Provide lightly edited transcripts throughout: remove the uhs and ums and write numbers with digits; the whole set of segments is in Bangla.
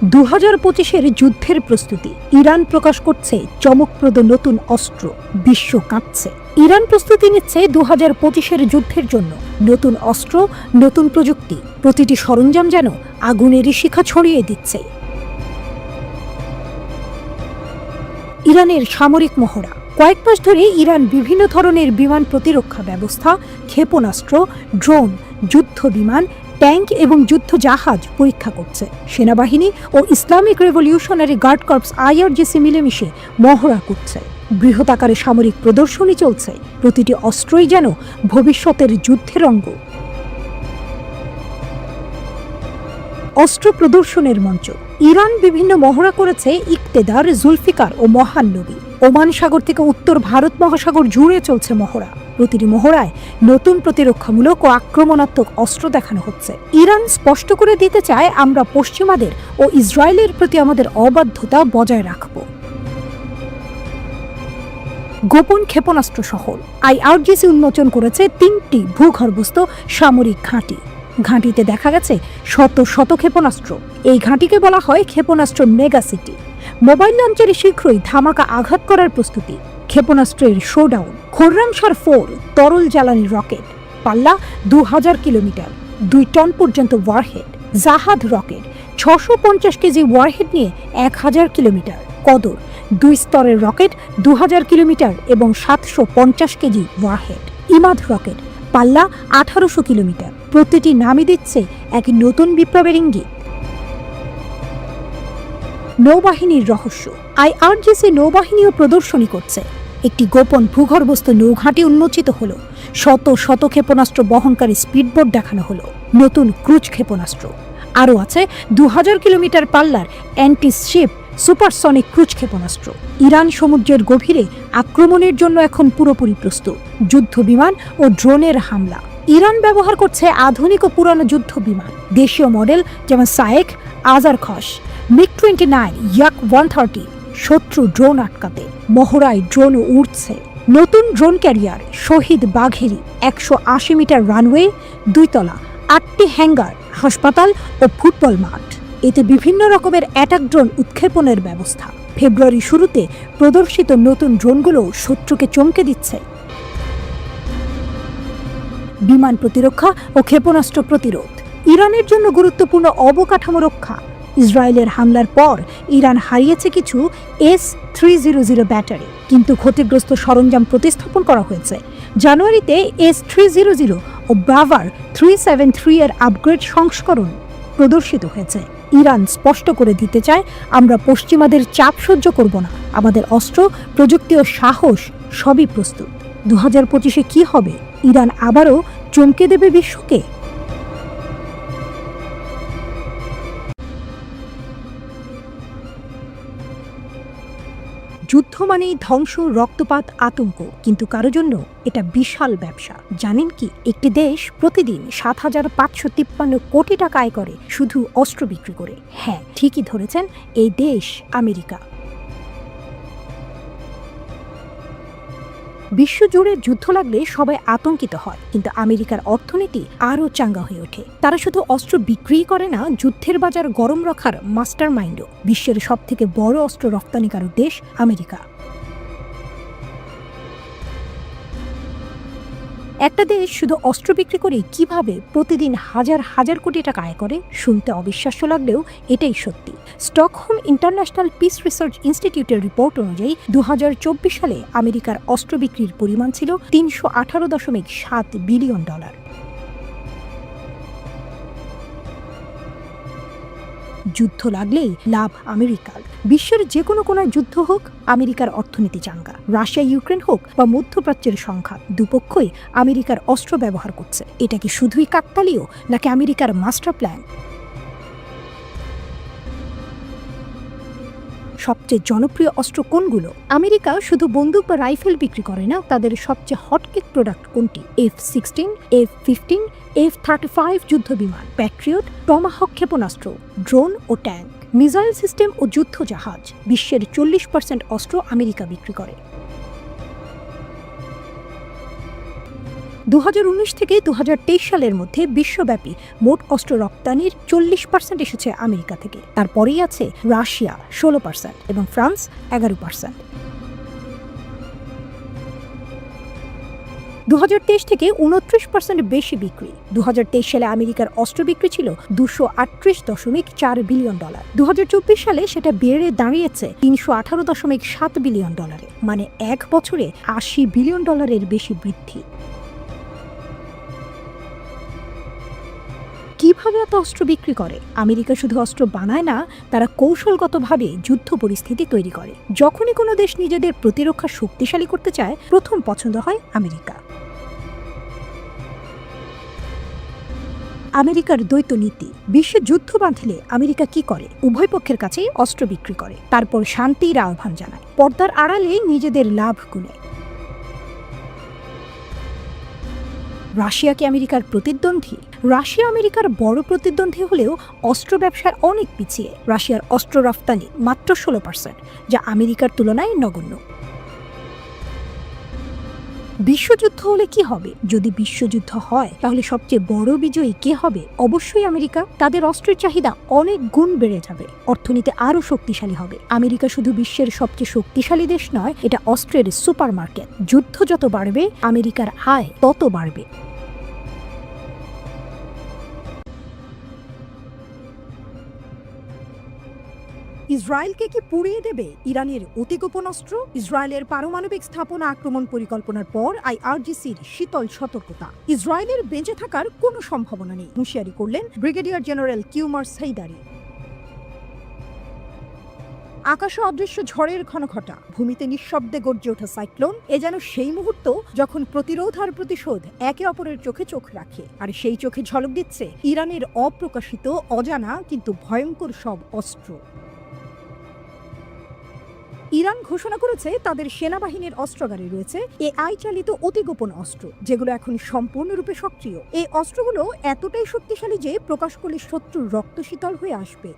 2025-এর যুদ্ধের প্রস্তুতি। ইরান প্রকাশ করছে চমকপ্রদ নতুন অস্ত্র। বিশ্ব কাঁপছে। ইরান প্রস্তুতি নিচ্ছে 2025-এর যুদ্ধের জন্য। নতুন অস্ত্র, নতুন প্রযুক্তি, প্রতিটি সরঞ্জাম যেন আগুনেরই শিখা ছড়িয়ে দিচ্ছে। ইরানের সামরিক মহড়া। কয়েক মাস ধরে ইরান বিভিন্ন ধরনের বিমান প্রতিরক্ষা ব্যবস্থা, ক্ষেপণাস্ত্র, ড্রোন, যুদ্ধ বিমান, ট্যাঙ্ক এবং যুদ্ধ জাহাজ পরীক্ষা করছে। সেনাবাহিনী ও Islamic revolutionary guard corps IRGC মিলেমিশে মহড়া করছে। বৃহৎ আকারে সামরিক প্রদর্শনী চলছে। প্রতিটি অস্ত্রই যেন ভবিষ্যতের যুদ্ধের অঙ্গ। অস্ত্র প্রদর্শনের মঞ্চ। ইরান বিভিন্ন মহড়া করেছে ইকতেদার, জুলফিকার ও মহানবী। ওমান সাগর থেকে উত্তর ভারত মহাসাগর জুড়ে চলছে মহড়া। প্রতিটি মহড়ায় নতুন প্রতিরক্ষামূলক ও আক্রমণাত্মক অস্ত্র দেখানো হচ্ছে। ইরান স্পষ্ট করে দিতে চায়, আমরা পশ্চিমাদের ও ইসরায়েলের প্রতি আমাদের অবাধ্যতা বজায় রাখব। গোপন ক্ষেপণাস্ত্র শহর। IRGC উন্মোচন করেছে 3টি ভূগর্ভস্থ সামরিক ঘাঁটি। ঘাঁটিতে দেখা গেছে শত শত ক্ষেপণাস্ত্র। এই ঘাঁটিকে বলা হয় ক্ষেপণাস্ত্র মেগা সিটি। মোবাইল লঞ্চারে শীঘ্রই ধামাকা আঘাত করার প্রস্তুতি। ক্ষেপণাস্ত্রের শোডাউন। খোররামশার 4 তরল জ্বালানি রকেট, পাল্লা 2000 কিলোমিটার, 2 টন পর্যন্ত ওয়ারহেড। জাহাদ রকেট 650 কেজি ওয়ারহেড নিয়ে 1000 কিলোমিটার। কদর 2 স্তরের রকেট 2000 কিলোমিটার এবং 750 কেজি ওয়ারহেড। ইমাদ রকেট, পাল্লা 1800 কিলোমিটার। প্রতিটি নামই দিচ্ছে এক নতুন বিপ্লবের ইঙ্গিত। নৌবাহিনীর রহস্য। IRGC নৌবাহিনীও প্রদর্শনী করছে। একটি গোপন ভূগর্ভস্থ নৌঘাঁটি উন্মোচিত হলো। শত শত ক্ষেপণাস্ত্র বহনকারী স্পিডবোট দেখানো হলো। নতুন ক্রুজ ক্ষেপণাস্ত্র। আরও আছে 2000 কিলোমিটার পাল্লার অ্যান্টি শিপ সুপারসনিক ক্রুজ ক্ষেপণাস্ত্র। ইরান সমুদ্রের গভীরে আক্রমণের জন্য এখন পুরোপুরি প্রস্তুত। যুদ্ধ বিমান ও ড্রোনের হামলা। ইরান ব্যবহার করছে আধুনিক ও পুরানো যুদ্ধ বিমান। দেশীয় মডেল যেমন সায়েক, আজারখস, MiG-29, Yak-130। শত্রু ড্রোন আটকাতে মহড়ায় ড্রোনও উড়ছে। নতুন ড্রোন ক্যারিয়ার শহীদ বাঘেরি, 180 মিটার রানওয়ে, 2 তলা, 8টি হ্যাঙ্গার, হাসপাতাল ও ফুটবল মাঠ। এতে বিভিন্ন রকমের অ্যাটাক ড্রোন উৎক্ষেপণের ব্যবস্থা। ফেব্রুয়ারি শুরুতে প্রদর্শিত নতুন ড্রোনগুলো শত্রুকে চমকে দিচ্ছে। বিমান প্রতিরক্ষা ও ক্ষেপণাস্ত্র প্রতিরোধ। ইরানের জন্য গুরুত্বপূর্ণ অবকাঠামো রক্ষা। ইসরায়েলের হামলার পর ইরান হারিয়েছে কিছু S-300 ব্যাটারি, কিন্তু ক্ষতিগ্রস্ত সরঞ্জাম প্রতিস্থাপন করা হয়েছে। জানুয়ারিতে S-300 ও ব্রাভার 373 এর আপগ্রেড সংস্করণ প্রদর্শিত হয়েছে। ইরান স্পষ্ট করে দিতে চায়, আমরা পশ্চিমাদের চাপ সহ্য করব না। আমাদের অস্ত্র, প্রযুক্তি ও সাহস সবই প্রস্তুত। 2025-এ কি হবে? ইরান আবারও চমকে দেবে বিশ্বকে। যুদ্ধ মানেই ধ্বংস, রক্তপাত, আতঙ্ক, কিন্তু কারো জন্য এটা বিশাল ব্যবসা। জানেন কি? একটি দেশ প্রতিদিন 7553 কোটি টাকা আয় করে শুধু অস্ত্র বিক্রি করে। হ্যাঁ, ঠিকই ধরেছেন, এই দেশ আমেরিকা। বিশ্বজুড়ে যুদ্ধ লাগলে সবাই আতঙ্কিত হয়, কিন্তু আমেরিকার অর্থনীতি আরও চাঙ্গা হয়ে ওঠে। তারা শুধু অস্ত্র বিক্রিই করে না, যুদ্ধের বাজার গরম রাখার মাস্টার মাইন্ডও। বিশ্বের সবথেকে বড় অস্ত্র রপ্তানিকারক দেশ আমেরিকা। একটা দেশ শুধু অস্ত্র বিক্রি করে কিভাবে প্রতিদিন হাজার হাজার কোটি টাকা আয় করে, শুনতে অবিশ্বাস্য লাগলেও এটাই সত্যি। স্টকহোম ইন্টারন্যাশনাল পিস রিসার্চ ইনস্টিটিউটের রিপোর্ট অনুযায়ী 2024 সালে আমেরিকার অস্ত্র বিক্রির পরিমাণ ছিল $318.7 বিলিয়ন। যুদ্ধ লাগলেই লাভ আমেরিকার। বিশ্বের যে কোনো কোনায় যুদ্ধ হোক, আমেরিকার অর্থনীতি চাঙ্গা। রাশিয়া ইউক্রেন হোক বা মধ্যপ্রাচ্যের সংঘাত, দুপক্ষই আমেরিকার অস্ত্র ব্যবহার করছে। এটা কি শুধুই কাকতালীয়, নাকি আমেরিকার মাস্টার প্ল্যান? সবচেয়ে জনপ্রিয় অস্ত্র কোনগুলো? আমেরিকা শুধু বন্দুক বা রাইফেল বিক্রি করে না, তাদের সবচেয়ে হটকেক প্রোডাক্ট কোনটি? F-16, F-15, F-35 যুদ্ধ বিমান, প্যাট্রিয়ট, টমাহক ক্ষেপণাস্ত্র, ড্রোন ও ট্যাঙ্ক, মিসাইল সিস্টেম ও যুদ্ধ জাহাজ। বিশ্বের 40% অস্ত্র আমেরিকা বিক্রি করে। 2019 থেকে 2023 সালের মধ্যে বিশ্বব্যাপী মোট অস্ত্র রপ্তানির 40% এসেছে আমেরিকা থেকে। তারপরেই আছে রাশিয়া 16% এবং ফ্রান্স 11%। 2023 থেকে 29% বেশি বিক্রি। 2023 সালে আমেরিকার অস্ত্র বিক্রি ছিল $238.4 বিলিয়ন। 2024 সালে সেটা বেড়ে দাঁড়িয়েছে $318.7 বিলিয়ন, মানে এক বছরে $80 বিলিয়ন বেশি বৃদ্ধি। কিভাবে এত অস্ত্র বিক্রি করে? আমেরিকা শুধু অস্ত্র বানায় না, তারা কৌশলগতভাবে যুদ্ধ পরিস্থিতি তৈরি করে। যখনই কোনো দেশ নিজেদের প্রতিরক্ষা শক্তিশালী করতে চায়, প্রথম পছন্দ হয় আমেরিকা। আমেরিকার দ্বৈত নীতি। বিশ্বে যুদ্ধ বাঁধলে আমেরিকা কি করে? উভয় পক্ষের কাছেই অস্ত্র বিক্রি করে, তারপর শান্তির আহ্বান জানায়, পর্দার আড়ালে নিজেদের লাভ গুনে। রাশিয়া কি আমেরিকার প্রতিদ্বন্দ্বী? রাশিয়া আমেরিকার বড় প্রতিদ্বন্দ্বী হলেও অস্ত্র ব্যবসায় অনেক পিছিয়ে। রাশিয়ার অস্ত্র রফতানি মাত্র 16%, যা আমেরিকার তুলনায় নগণ্য। বিশ্বযুদ্ধ হলে কি হবে? যদি বিশ্বযুদ্ধ হয় তাহলে সবচেয়ে বড় বিজয়ী কে হবে? অবশ্যই আমেরিকা। তাদের অস্ত্রের চাহিদা অনেক গুণ বেড়ে যাবে, অর্থনীতি আরও শক্তিশালী হবে। আমেরিকা শুধু বিশ্বের সবচেয়ে শক্তিশালী দেশ নয়, এটা অস্ত্রের সুপার মার্কেট। যুদ্ধ যত বাড়বে, আমেরিকার আয় তত বাড়বে। ইসরায়েলকে কি পুড়িয়ে দেবে ইরানের অতি গোপন অস্ত্র? ইসরায়েলের পারমাণবিক স্থাপনা আক্রমণ পরিকল্পনার পর আইআরজিসির শীতল সতর্কতা। ইসরায়েলের বেঁচে থাকার কোনো সম্ভাবনা নেই, হুঁশিয়ারি করলেন ব্রিগেডিয়ার জেনারেল কিউমার্স হেইদারি। আকাশে অদৃশ্য ঝড়ের ঘনঘটা, ভূমিতে নিঃশব্দে গর্জে ওঠা সাইক্লোন। এ যেন সেই মুহূর্ত যখন প্রতিরোধ আর প্রতিশোধ একে অপরের চোখে চোখ রাখে। আর সেই চোখে ঝলক দিচ্ছে ইরানের অপ্রকাশিত, অজানা কিন্তু ভয়ঙ্কর সব অস্ত্র। ইরান ঘোষণা করেছে তাদের সেনাবাহিনীর অস্ত্রাগারে রয়েছে এআই চালিত অতি গোপন অস্ত্র, যেগুলো এখন সম্পূর্ণরূপে সক্রিয়। এই অস্ত্রগুলো এতটাই শক্তিশালী যে প্রকাশ করলে শত্রুর রক্ত শীতল হয়ে আসবে।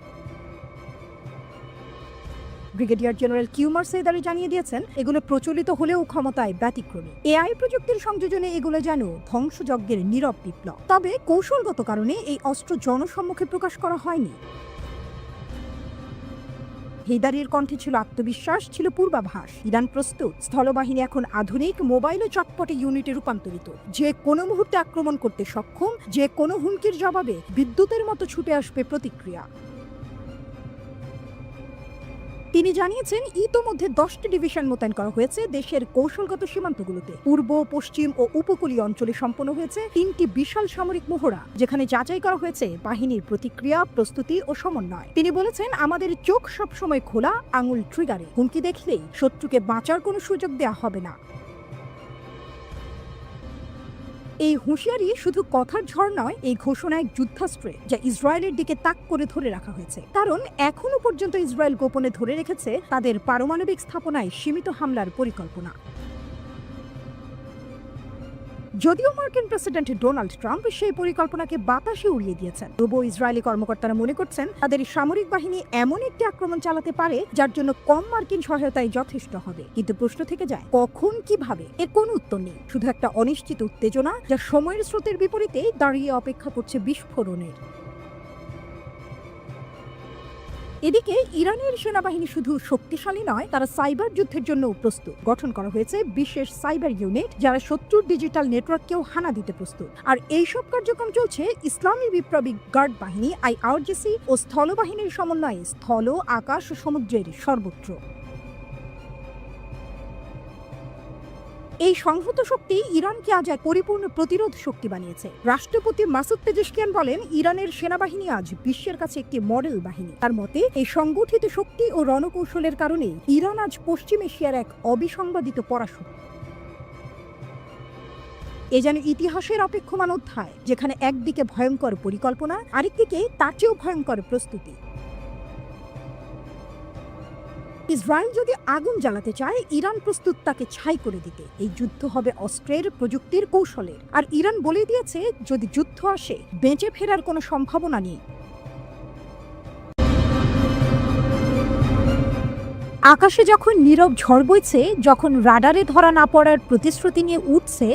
ব্রিগেডিয়ার জেনারেল কিউমার্স হেইদারি জানিয়ে দিয়েছেন, এগুলো প্রচলিত হলেও ক্ষমতায় ব্যতিক্রমী। এআই প্রযুক্তির সংযোজনে এগুলো যেন ধ্বংসযজ্ঞের নীরব বিপ্লব। তবে কৌশলগত কারণে এই অস্ত্র জনসম্মুখে প্রকাশ করা হয়নি। হেইদারির কণ্ঠে ছিল আত্মবিশ্বাস, ছিল পূর্বাভাস। ইরান প্রস্তুত। স্থলবাহিনী এখন আধুনিক, মোবাইল ও চটপটে ইউনিটে রূপান্তরিত। যে কোনো মুহূর্তে আক্রমণ করতে সক্ষম, যে কোনো হুমকির জবাবে বিদ্যুতের মতো ছুটে আসবে প্রতিক্রিয়া। তিনি জানিয়েছেন, ইতোমধ্যে 10টি ডিভিশন মোতায়েন করা হয়েছে দেশের কৌশলগত সীমান্তগুলোতে। পূর্ব, পশ্চিম ও উপকূলীয় অঞ্চলে সম্পন্ন হয়েছে 3টি বিশাল সামরিক মহড়া, যেখানে যাচাই করা হয়েছে বাহিনীর প্রতিক্রিয়া, প্রস্তুতি ও সমন্বয়। তিনি বলেছেন, আমাদের চোখ সবসময় খোলা, আঙুল ট্রিগারে। হুমকি দেখলেই শত্রুকে বাঁচার কোনো সুযোগ দেওয়া হবে না। এই হুঁশিয়ারি শুধু কথার ঝড় নয়, এই ঘোষণা এক যুদ্ধাস্ত্রে, যা ইসরায়েলের দিকে তাক করে ধরে রাখা হয়েছে। কারণ এখনো পর্যন্ত ইসরায়েল গোপনে ধরে রেখেছে তাদের পারমাণবিক স্থাপনায় সীমিত হামলার পরিকল্পনা। যদিও মার্কিন প্রেসিডেন্ট ডোনাল্ড ট্রাম্প সেই পরিকল্পনাকে বাতাসে উড়িয়ে দিয়েছেন, তবুও ইসরায়েলি কর্মকর্তারা মনে করছেন তাদের সামরিক বাহিনী এমন একটি আক্রমণ চালাতে পারে যার জন্য কম মার্কিন সহায়তাই যথেষ্ট হবে। কিন্তু প্রশ্ন থেকে যায়, কখন, কিভাবে? এর কোনো উত্তর নেই, শুধু একটা অনিশ্চিত উত্তেজনা যা সময়ের স্রোতের বিপরীতে দাঁড়িয়ে অপেক্ষা করছে বিস্ফোরণের। এদিকে ইরানের সেনাবাহিনী শুধু শক্তিশালী নয়, তারা সাইবার যুদ্ধের জন্য প্রস্তুত। গঠন করা হয়েছে বিশেষ সাইবার ইউনিট, যারা শত্রুর ডিজিটাল নেটওয়ার্ককেও হানা দিতে প্রস্তুত। আর এইসব কার্যক্রম চলছে ইসলামী বিপ্লবী গার্ড বাহিনী আইআরজিসি ও স্থলবাহিনীর সমন্বয়ে স্থল, আকাশ ও সমুদ্রের সর্বত্র। এই সংহত শক্তি ইরানকে আজ এক পরিপূর্ণ প্রতিরোধ শক্তি বানিয়েছে। রাষ্ট্রপতি মাসুদ পেজেশকিয়ান বলেন, ইরানের সেনাবাহিনী আজ বিশ্বের কাছে একটি মডেল বাহিনী। তার মতে, এই সংগঠিত শক্তি ও রণকৌশলের কারণে ইরান আজ পশ্চিম এশিয়ার এক অবিসংবাদিত পরাশক্তি। এ যেন ইতিহাসের অপেক্ষমান অধ্যায়, যেখানে একদিকে ভয়ঙ্কর পরিকল্পনা, আরেকদিকে তার চেয়েও ভয়ঙ্কর প্রস্তুতি। ইসরায়েল যদি আগুন জ্বালাতে চায়, ইরান প্রস্তুত তাকে ছাই করে দিতে। এই যুদ্ধ হবে অস্ত্রের, প্রযুক্তির, কৌশলের। আর ইরান বলে দিয়েছে, যদি যুদ্ধ আসে, বেঁচে ফেরার কোনো সম্ভাবনা নেই। আকাশে যখন নীরব ঝড় বইছে, যখন রাডারে ধরা না পড়ার প্রতিশ্রুতি নিয়ে উঠছে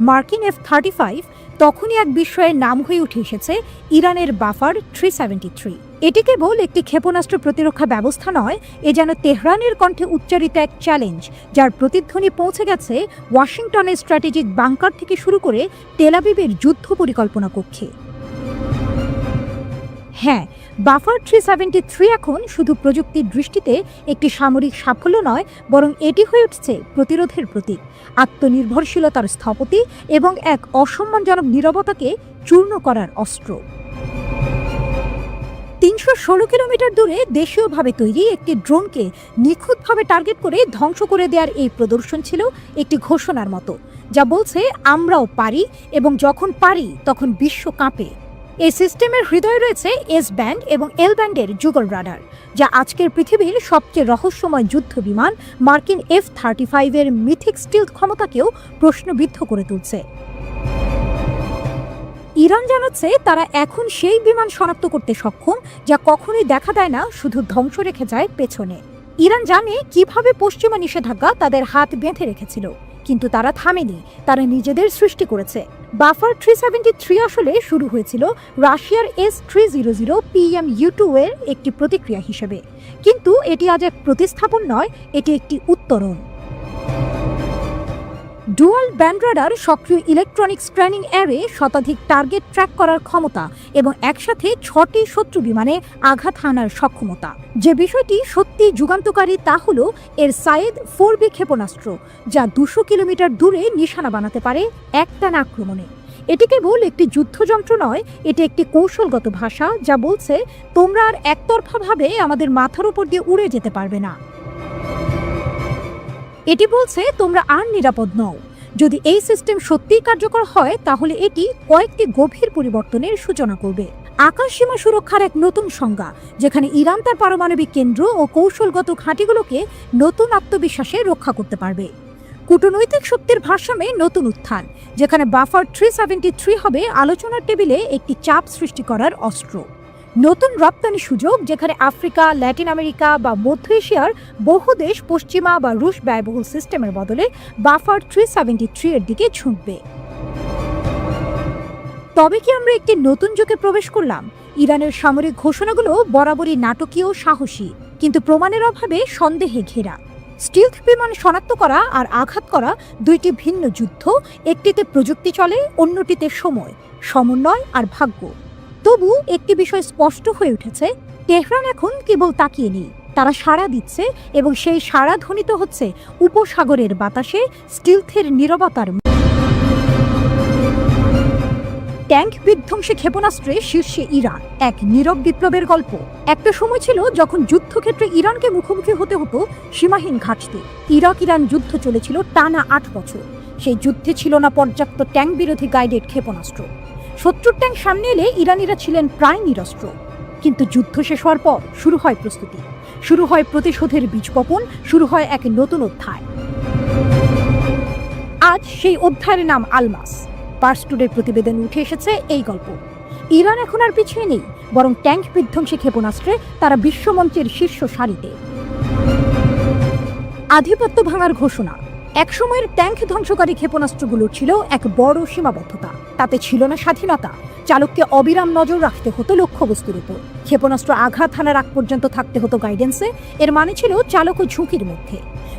মার্কিন F-35, তখনই এক বিস্ময়ের নাম হয়ে উঠে এসেছে ইরানের বাফার 373। এটি কেবল একটি ক্ষেপণাস্ত্র প্রতিরক্ষা ব্যবস্থা নয়, এ যেন তেহরানের কণ্ঠে উচ্চারিত এক চ্যালেঞ্জ, যার প্রতিধ্বনি পৌঁছে গেছে ওয়াশিংটনের স্ট্র্যাটেজিক বাংকার থেকে শুরু করে তেল আবিবের যুদ্ধ পরিকল্পনা কক্ষে। হ্যাঁ, বাফার 373 এখন শুধু প্রযুক্তির দৃষ্টিতে একটি সামরিক সাফল্য নয়, বরং এটি হয়ে উঠছে প্রতিরোধের প্রতীক, আত্মনির্ভরশীলতার স্থপতি এবং এক অসম্মানজনক নীরবতাকে চূর্ণ করার অস্ত্র। 316 কিলোমিটার দূরে দেশীয়ভাবে তৈরি একটি ড্রোনকে নিখুঁতভাবে টার্গেট করে ধ্বংস করে দেওয়ার এই প্রদর্শন ছিল একটি ঘোষণার মতো, যা বলছে আমরাও পারি, এবং যখন পারি তখন বিশ্ব কাঁপে। এই সিস্টেমের হৃদয়ে রয়েছে এস ব্যান্ড এবং এল ব্যান্ডের যুগল রাডার, যা আজকের পৃথিবীর সবচেয়ে রহস্যময় যুদ্ধ বিমান মার্কিন F-35 এর মিথিক স্টিলথ ক্ষমতাকেও প্রশ্নবিদ্ধ করে তুলছে। ইরান জানাচ্ছে তারা এখন সেই বিমান শনাক্ত করতে সক্ষম যা কখনোই দেখা দেয় না, শুধু ধ্বংস রেখে যায় পেছনে। ইরান জানে কিভাবে পশ্চিমা নিষেধাজ্ঞা তাদের হাত বেঁধে রেখেছিল, কিন্তু তারা থামেনি, তারা নিজেদের সৃষ্টি করেছে। বাফার 373 আসলে শুরু হয়েছিল রাশিয়ার S-300 PMU-2 এর একটি প্রতিক্রিয়া হিসেবে, কিন্তু এটি আজ এক প্রতিস্থাপন নয়, এটি একটি উত্তরণ। ডুয়াল ব্যান্ড রাডার, সক্রিয় ইলেকট্রনিক স্ক্যানিং অ্যারে, শতাধিক টার্গেট ট্র্যাক করার ক্ষমতা এবং একসাথে 6টি শত্রু বিমানে আঘাত হানার সক্ষমতা। যে বিষয়টি সত্যি যুগান্তকারী তা হল এর সায়েদ 4B ক্ষেপণাস্ত্র, যা 200 কিলোমিটার দূরে নিশানা বানাতে পারে একটানা আক্রমণে। এটি কেবল একটি যুদ্ধযন্ত্র নয়, এটি একটি কৌশলগত ভাষা যা বলছে তোমরা আর একতরফাভাবে আমাদের মাথার উপর দিয়ে উড়ে যেতে পারবে না। এটি বলছে তোমরা আর নিরাপদ নও। যদি এই সিস্টেম সত্যিই কার্যকর হয়, তাহলে এটি কয়েকটি গভীর পরিবর্তনের সূচনা করবে। আকাশসীমা সুরক্ষার এক নতুন সংজ্ঞা, যেখানে ইরান তার পারমাণবিক কেন্দ্র ও কৌশলগত ঘাঁটিগুলোকে নতুন আত্মবিশ্বাসে রক্ষা করতে পারবে। কূটনৈতিক শক্তির ভারসাম্যে নতুন উত্থান, যেখানে বাফার 373 হবে আলোচনার টেবিলে একটি চাপ সৃষ্টি করার অস্ত্র। নতুন রপ্তানি সুযোগ, যেখানে আফ্রিকা, ল্যাটিন আমেরিকা বা মধ্য এশিয়ার বহু দেশ পশ্চিমা বা রুশ ব্যয়বহুল সিস্টেমের বদলে বাফার 373 এর দিকে ঝুঁকবে। তবে কি আমরা একটি নতুন যুগে প্রবেশ করলাম? ইরানের সামরিক ঘোষণাগুলো বরাবরই নাটকীয়, সাহসী, কিন্তু প্রমাণের অভাবে সন্দেহে ঘেরা। স্টিলথ বিমান শনাক্ত করা আর আঘাত করা দুইটি ভিন্ন যুদ্ধ, একটিতে প্রযুক্তি চলে, অন্যটিতে সময়, সমন্বয় আর ভাগ্য। তবু একটি বিষয় স্পষ্ট হয়ে উঠেছে, তেহরান এখন কেবল তাকিয়ে নেই, তারা সাড়া দিচ্ছে, এবং সেই সাড়া ধ্বনিত হচ্ছে উপসাগরের বাতাসে, স্টিলথের নীরবতার। ট্যাঙ্ক বিধ্বংসী ক্ষেপণাস্ত্রে শীর্ষে ইরান, এক নীরব বিপ্লবের গল্প। একটা সময় ছিল যখন যুদ্ধক্ষেত্রে ইরানকে মুখোমুখি হতে হতো সীমাহীন ঘাঁটিতে। ইরান যুদ্ধ চলেছিল টানা 8 বছর। সেই যুদ্ধে ছিল না পর্যাপ্ত ট্যাঙ্ক বিরোধী গাইডেড ক্ষেপণাস্ত্র। শত্রুর ট্যাঙ্ক সামনে এলে ইরানিরা ছিলেন প্রায় নিরস্ত্র। কিন্তু যুদ্ধ শেষ হওয়ার পর শুরু হয় প্রস্তুতি, শুরু হয় প্রতিশোধের বীজ বপন, শুরু হয় এক নতুন অধ্যায়। আজ সেই অধ্যায়ের নাম আলমাস। পার্স টুডের প্রতিবেদনে উঠে এসেছে এই গল্প। ইরান এখন আর পিছিয়ে নেই, বরং ট্যাঙ্ক বিধ্বংসী ক্ষেপণাস্ত্রে তারা বিশ্বমঞ্চের শীর্ষ সারিতে। আধিপত্য ভাঙার ঘোষণা। একসময়ের ট্যাঙ্ক ধ্বংসকারী ক্ষেপণাস্ত্রগুলোর ছিল এক বড় সীমাবদ্ধতা। তাতে ছিল না স্বাধীনতা, চালককে অবিরাম নজর রাখতে হতো লক্ষ্যবস্তুর উপর। ক্ষেপণাস্ত্র আঘাত হানার আগ পর্যন্ত থাকতে হতো গাইডেন্সে। এর মানে ছিল চালকও ঝুঁকির মধ্যে।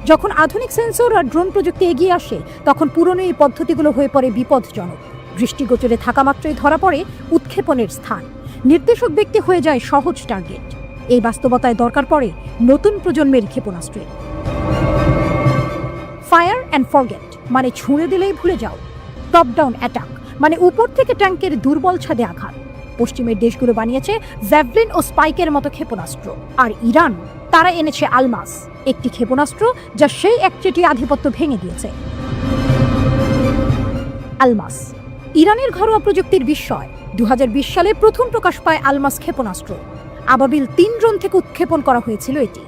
যখন আধুনিক সেন্সর আর ড্রোন প্রযুক্তি এগিয়ে আসে, তখন পুরনো এই পদ্ধতিগুলো হয়ে পড়ে বিপজ্জনক। দৃষ্টিগোচরে থাকা মাত্রই ধরা পড়ে উৎক্ষেপণের স্থান। নির্দেশক ব্যক্তি হয়ে যায় সহজ টার্গেট। এই বাস্তবতায় দরকার পড়ে নতুন প্রজন্মের ক্ষেপণাস্ত্রের। ফায়ার অ্যান্ড ফরগেট মানে ছুঁড়ে দিলেই ভুলে যাও। টপ ডাউন অ্যাটাক মানে উপর থেকে ট্যাঙ্কের দুর্বল ছাদে আঘাত। পশ্চিমের দেশগুলো বানিয়েছে জ্যাভলিন ও স্পাইকের মতো ক্ষেপণাস্ত্র, আর ইরান তারা এনেছে আলমাস, একটি ক্ষেপণাস্ত্র যা সেই একচেটিয়া আধিপত্য ভেঙে দিয়েছে। আলমাস ইরানের ঘরোয়া প্রযুক্তির বিস্ময়। 2020 সালে প্রথম প্রকাশ পায় আলমাস ক্ষেপণাস্ত্র। আবাবিল 3 ড্রোন থেকে উৎক্ষেপণ করা হয়েছিল এটি।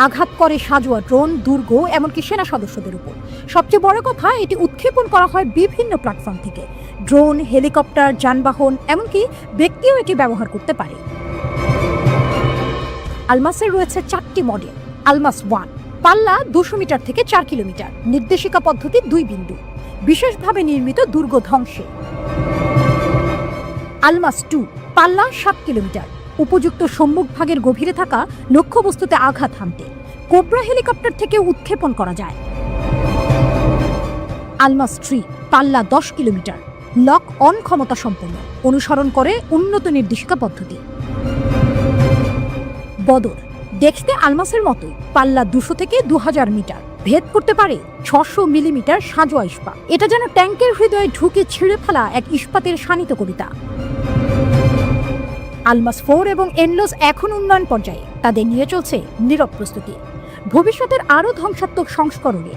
আঘাত করে সাজোয়া ড্রোন, দুর্গ, এমনকি সেনা সদস্যদের উপর। সবচেয়ে বড় কথা, এটি উৎক্ষেপণ করা হয় বিভিন্ন প্ল্যাটফর্ম থেকে। ড্রোন, হেলিকপ্টার, যানবাহন, এমনকি ব্যক্তিও এটি ব্যবহার করতে পারে। আলমাসের রয়েছে 4টি মডেল। আলমাস 1 পাল্লা 200 মিটার থেকে 4 কিলোমিটার। নির্দেশিকা পদ্ধতি 2 বিন্দু। বিশেষভাবে নির্মিত দুর্গ ধ্বংসে। আলমাস 2 পাল্লা 7 কিলোমিটার। উপযুক্ত সম্মুখভাগের গভীরে থাকা লক্ষ্যবস্তুতে আঘাত হানতে কোবরা হেলিকপ্টার থেকে উৎক্ষেপণ করা যায়। আলমাস 3 পাল্লা 10 কিলোমিটার। লক অন ক্ষমতা সম্পন্ন, অনুসরণ করে উন্নত নির্দেশিকা পদ্ধতি। বদর দেখতে আলমাসের মতোই, পাল্লা 200 থেকে 2000 মিটার। ভেদ করতে পারে 600 মিলিমিটার সাজোয়া ইস্পাত। এটা যেন ট্যাঙ্কের হৃদয়ে ঢুকে ছিঁড়ে ফেলা এক ইস্পাতের শানিত কবিতা। আলমাস 4 এবং এনলোস এখন উন্নয়ন পর্যায়ে, তাদের নিয়ে চলছে নীরব প্রস্তুতি ভবিষ্যতের আরও ধ্বংসাত্মক সংস্করণে।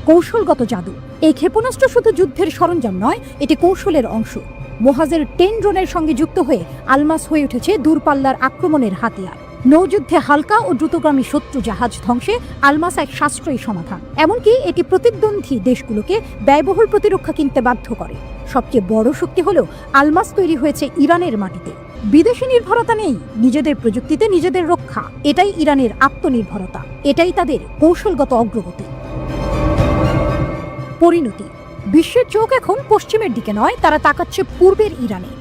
কৌশলগত জাদু। এই ক্ষেপণাস্ত্র শুধু যুদ্ধের সরঞ্জাম নয়, এটি কৌশলের অংশ। মোহাজের 10 ড্রোনের সঙ্গে যুক্ত হয়ে আলমাস হয়ে উঠেছে দূরপাল্লার আক্রমণের হাতিয়ার। নৌযুদ্ধে হালকা ও দ্রুতগামী শত্রু জাহাজ ধ্বংসে আলমাস এক সাশ্রয়ী সমাধান। এমনকি এটি প্রতিদ্বন্দ্বী দেশগুলোকে ব্যয়বহুল প্রতিরক্ষা কিনতে বাধ্য করে। সবচেয়ে বড় শক্তি হল আলমাস তৈরি হয়েছে ইরানের মাটিতে। বিদেশি নির্ভরতা নেই, নিজেদের প্রযুক্তিতে নিজেদের রক্ষা। এটাই ইরানের আত্মনির্ভরতা, এটাই তাদের কৌশলগত অগ্রগতি। পরিণতি। বিশ্বের চোখ এখন পশ্চিমের দিকে নয়, তারা তাকাচ্ছে পূর্বের ইরানে,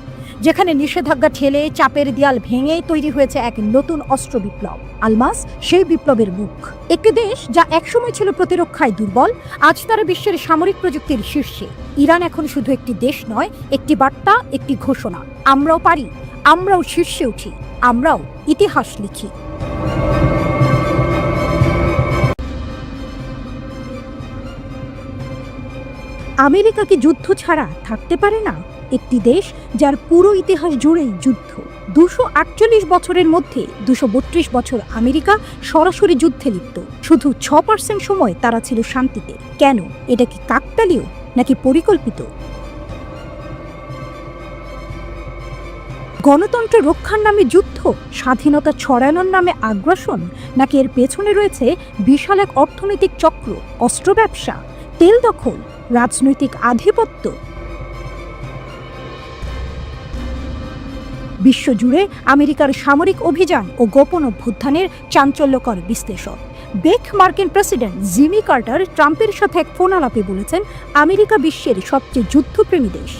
যেখানে নিষেধাজ্ঞা ঠেলে চাপের দেয়াল ভেঙে তৈরি হয়েছে এক নতুন অস্ত্র বিপ্লব। আলমাস সেই বিপ্লবের মুখ। একটি দেশ যা একসময় ছিল প্রতিরক্ষায় দুর্বল, আজ তারা বিশ্বের সামরিক প্রযুক্তির শীর্ষে। ইরান এখন শুধু একটি দেশ নয়, একটি বার্তা, একটি ঘোষণা। আমরাও পারি, আমরাও শীর্ষে উঠি, আমরাও ইতিহাস লিখি। আমেরিকা কি যুদ্ধ ছাড়া থাকতে পারে না? একটি দেশ যার পুরো ইতিহাস জুড়েই যুদ্ধ। 248 বছরের মধ্যে 232 বছর আমেরিকা সরাসরি যুদ্ধে লিপ্ত। শুধু 6% সময় তারা ছিল শান্তিতে। কেন? এটা কি কাকতালীয় নাকি পরিকল্পিত? গণতন্ত্র রক্ষার নামে যুদ্ধ, স্বাধীনতা ছড়ানোর নামে আগ্রাসন, নাকি এর পেছনে রয়েছে বিশাল এক অর্থনৈতিক চক্র, অস্ত্র ব্যবসা, তেল দখল, রাজনৈতিক আধিপত্য? বিশ্বজুড়ে আমেরিকার সামরিক অভিযান ও গোপন অভ্যুত্থানের চাঞ্চল্যকর বিশ্লেষণ। বেক মার্কিন প্রেসিডেন্ট জিমি কার্টার ট্রাম্পের সাথে এক ফোন আলাপে বলেছেন, আমেরিকা বিশ্বের সবচেয়ে যুদ্ধপ্রেমী দেশ।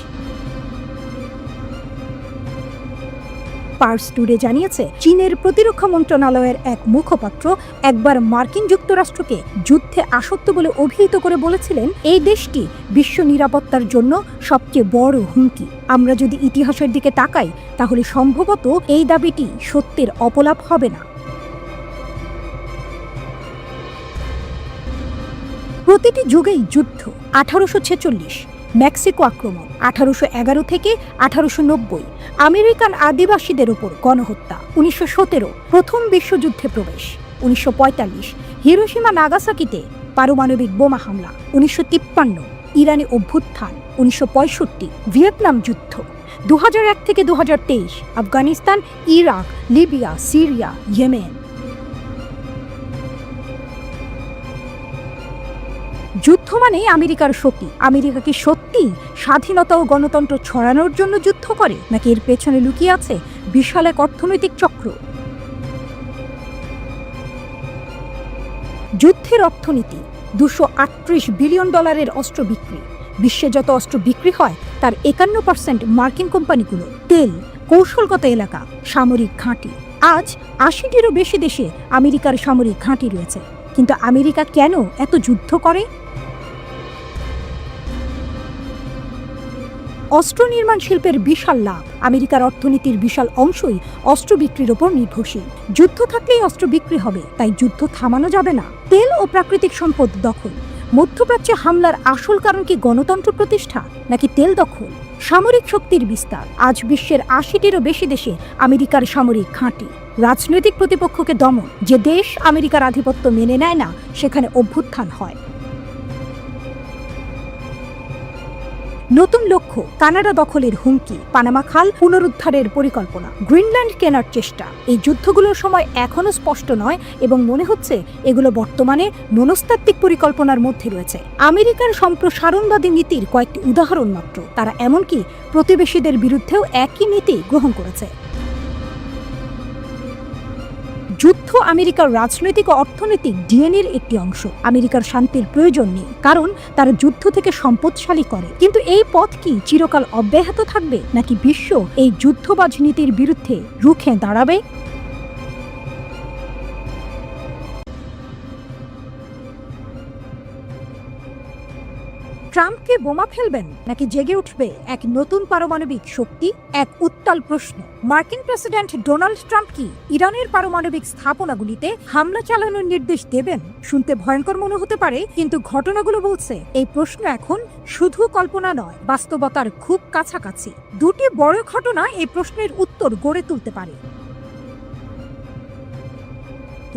পার্স টুডে জানিয়েছে, চীনের প্রতিরক্ষা মন্ত্রণালয়ের এক মুখপাত্র একবার মার্কিন যুক্তরাষ্ট্রকে যুদ্ধে আসক্ত বলে অভিহিত করে বলেছিলেন, এই দেশটি বিশ্ব নিরাপত্তার জন্য সবচেয়ে বড় হুমকি। আমরা যদি ইতিহাসের দিকে তাকাই, তাহলে সম্ভবত এই দাবিটি সত্যের অপলাপ হবে না। প্রতিটি যুগেই যুদ্ধ। 1846 মেক্সিকো আক্রমণ, 1811 থেকে 1890 আমেরিকান আদিবাসীদের উপর গণহত্যা, 1917 প্রথম বিশ্বযুদ্ধে প্রবেশ, 1945 হিরোশিমা নাগাসাকিতে পারমাণবিক বোমা হামলা, 1953 ইরানে অভ্যুত্থান, 1965 ভিয়েতনাম যুদ্ধ, 2001 থেকে 2023 Afghanistan, Iraq, Libya, Syria, Yemen. যুদ্ধ মানে আমেরিকার শক্তি। আমেরিকা কি সত্যি স্বাধীনতা ও গণতন্ত্র ছড়ানোর জন্য যুদ্ধ করে, নাকি এর পেছনে লুকিয়ে আছে বিশাল এক অর্থনৈতিক চক্র? যুদ্ধের অর্থনীতি। $238 বিলিয়ন অস্ত্র বিক্রি। বিশ্বে যত অস্ত্র বিক্রি হয় তার 51% মার্কিন কোম্পানিগুলো। তেল, কৌশলগত এলাকা, সামরিক ঘাঁটি। আজ 80টিরও বেশি দেশে আমেরিকার সামরিক ঘাঁটি রয়েছে। কিন্তু আমেরিকা কেন এত যুদ্ধ করে? অস্ত্র নির্মাণ শিল্পের বিশাল লাভ। আমেরিকার অর্থনীতির বিশাল অংশই অস্ত্র বিক্রির ওপর নির্ভরশীল। যুদ্ধ থাকলেই অস্ত্র বিক্রি হবে, তাই যুদ্ধ থামানো যাবে না। তেল ও প্রাকৃতিক সম্পদ দখল। মধ্যপ্রাচ্যে হামলার আসল কারণ কি গণতন্ত্র প্রতিষ্ঠা, নাকি তেল দখল? সামরিক শক্তির বিস্তার। আজ বিশ্বের 80টিরও বেশি দেশে আমেরিকার সামরিক ঘাঁটি। রাজনৈতিক প্রতিপক্ষকে দমন। যে দেশ আমেরিকার আধিপত্য মেনে নেয় না, সেখানে অভ্যুত্থান হয়। নতুন লক্ষ্য, কানাডা দখলের হুমকি, পানামা খাল পুনরুদ্ধারের পরিকল্পনা, গ্রিনল্যান্ড কেনার চেষ্টা। এই যুদ্ধগুলোর সময় এখনো স্পষ্ট নয় এবং মনে হচ্ছে এগুলো বর্তমানে মনস্তাত্ত্বিক পরিকল্পনার মধ্যে রয়েছে। আমেরিকার সম্প্রসারণবাদী নীতির কয়েকটি উদাহরণ মাত্র। তারা এমনকি প্রতিবেশীদের বিরুদ্ধেও একই নীতি গ্রহণ করেছে। যুদ্ধ আমেরিকার রাজনৈতিক ও অর্থনৈতিক ডিএনএর একটি অংশ। আমেরিকার শান্তির প্রয়োজন নেই, কারণ তারা যুদ্ধ থেকে সম্পদশালী করে। কিন্তু এই পথ কি চিরকাল অব্যাহত থাকবে, নাকি বিশ্ব এই যুদ্ধবাজ নীতির বিরুদ্ধে রুখে দাঁড়াবে? ট্রাম্পকে বোমা ফেলবেন, নাকি জেগে উঠবে এক নতুন পারমাণবিক শক্তি? এক উত্তাল প্রশ্ন। মার্কিন প্রেসিডেন্ট ডোনাল্ড ট্রাম্প কি ইরানের পারমাণবিক স্থাপনাগুলিতে হামলা চালানোর নির্দেশ দেবেন? শুনতে ভয়ঙ্কর মনে হতে পারে, কিন্তু ঘটনাগুলো বলছে এই প্রশ্ন এখন শুধু কল্পনা নয়, বাস্তবতার খুব কাছাকাছি। দুটি বড় ঘটনা এই প্রশ্নের উত্তর গড়ে তুলতে পারে।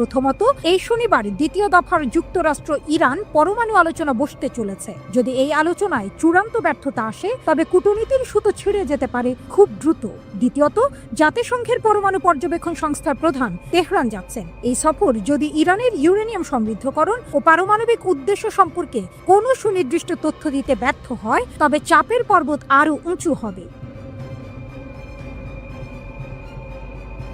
প্রথমত, এই শনিবার দ্বিতীয় দফার যুক্তরাষ্ট্র ইরান পরমাণু আলোচনা বসতে চলেছে। যদি এই আলোচনায় চূড়ান্ত ব্যর্থতা আসে, তবে কূটনীতির সুতো ছিঁড়ে যেতে পারে খুব দ্রুত। দ্বিতীয়ত, জাতিসংঘের পরমাণু পর্যবেক্ষণ সংস্থার প্রধান তেহরান যাচ্ছেন। এই সফর যদি ইরানের ইউরেনিয়াম সমৃদ্ধকরণ ও পারমাণবিক উদ্দেশ্য সম্পর্কে কোনো সুনির্দিষ্ট তথ্য দিতে ব্যর্থ হয়, তবে চাপের পর্বত আরও উঁচু হবে।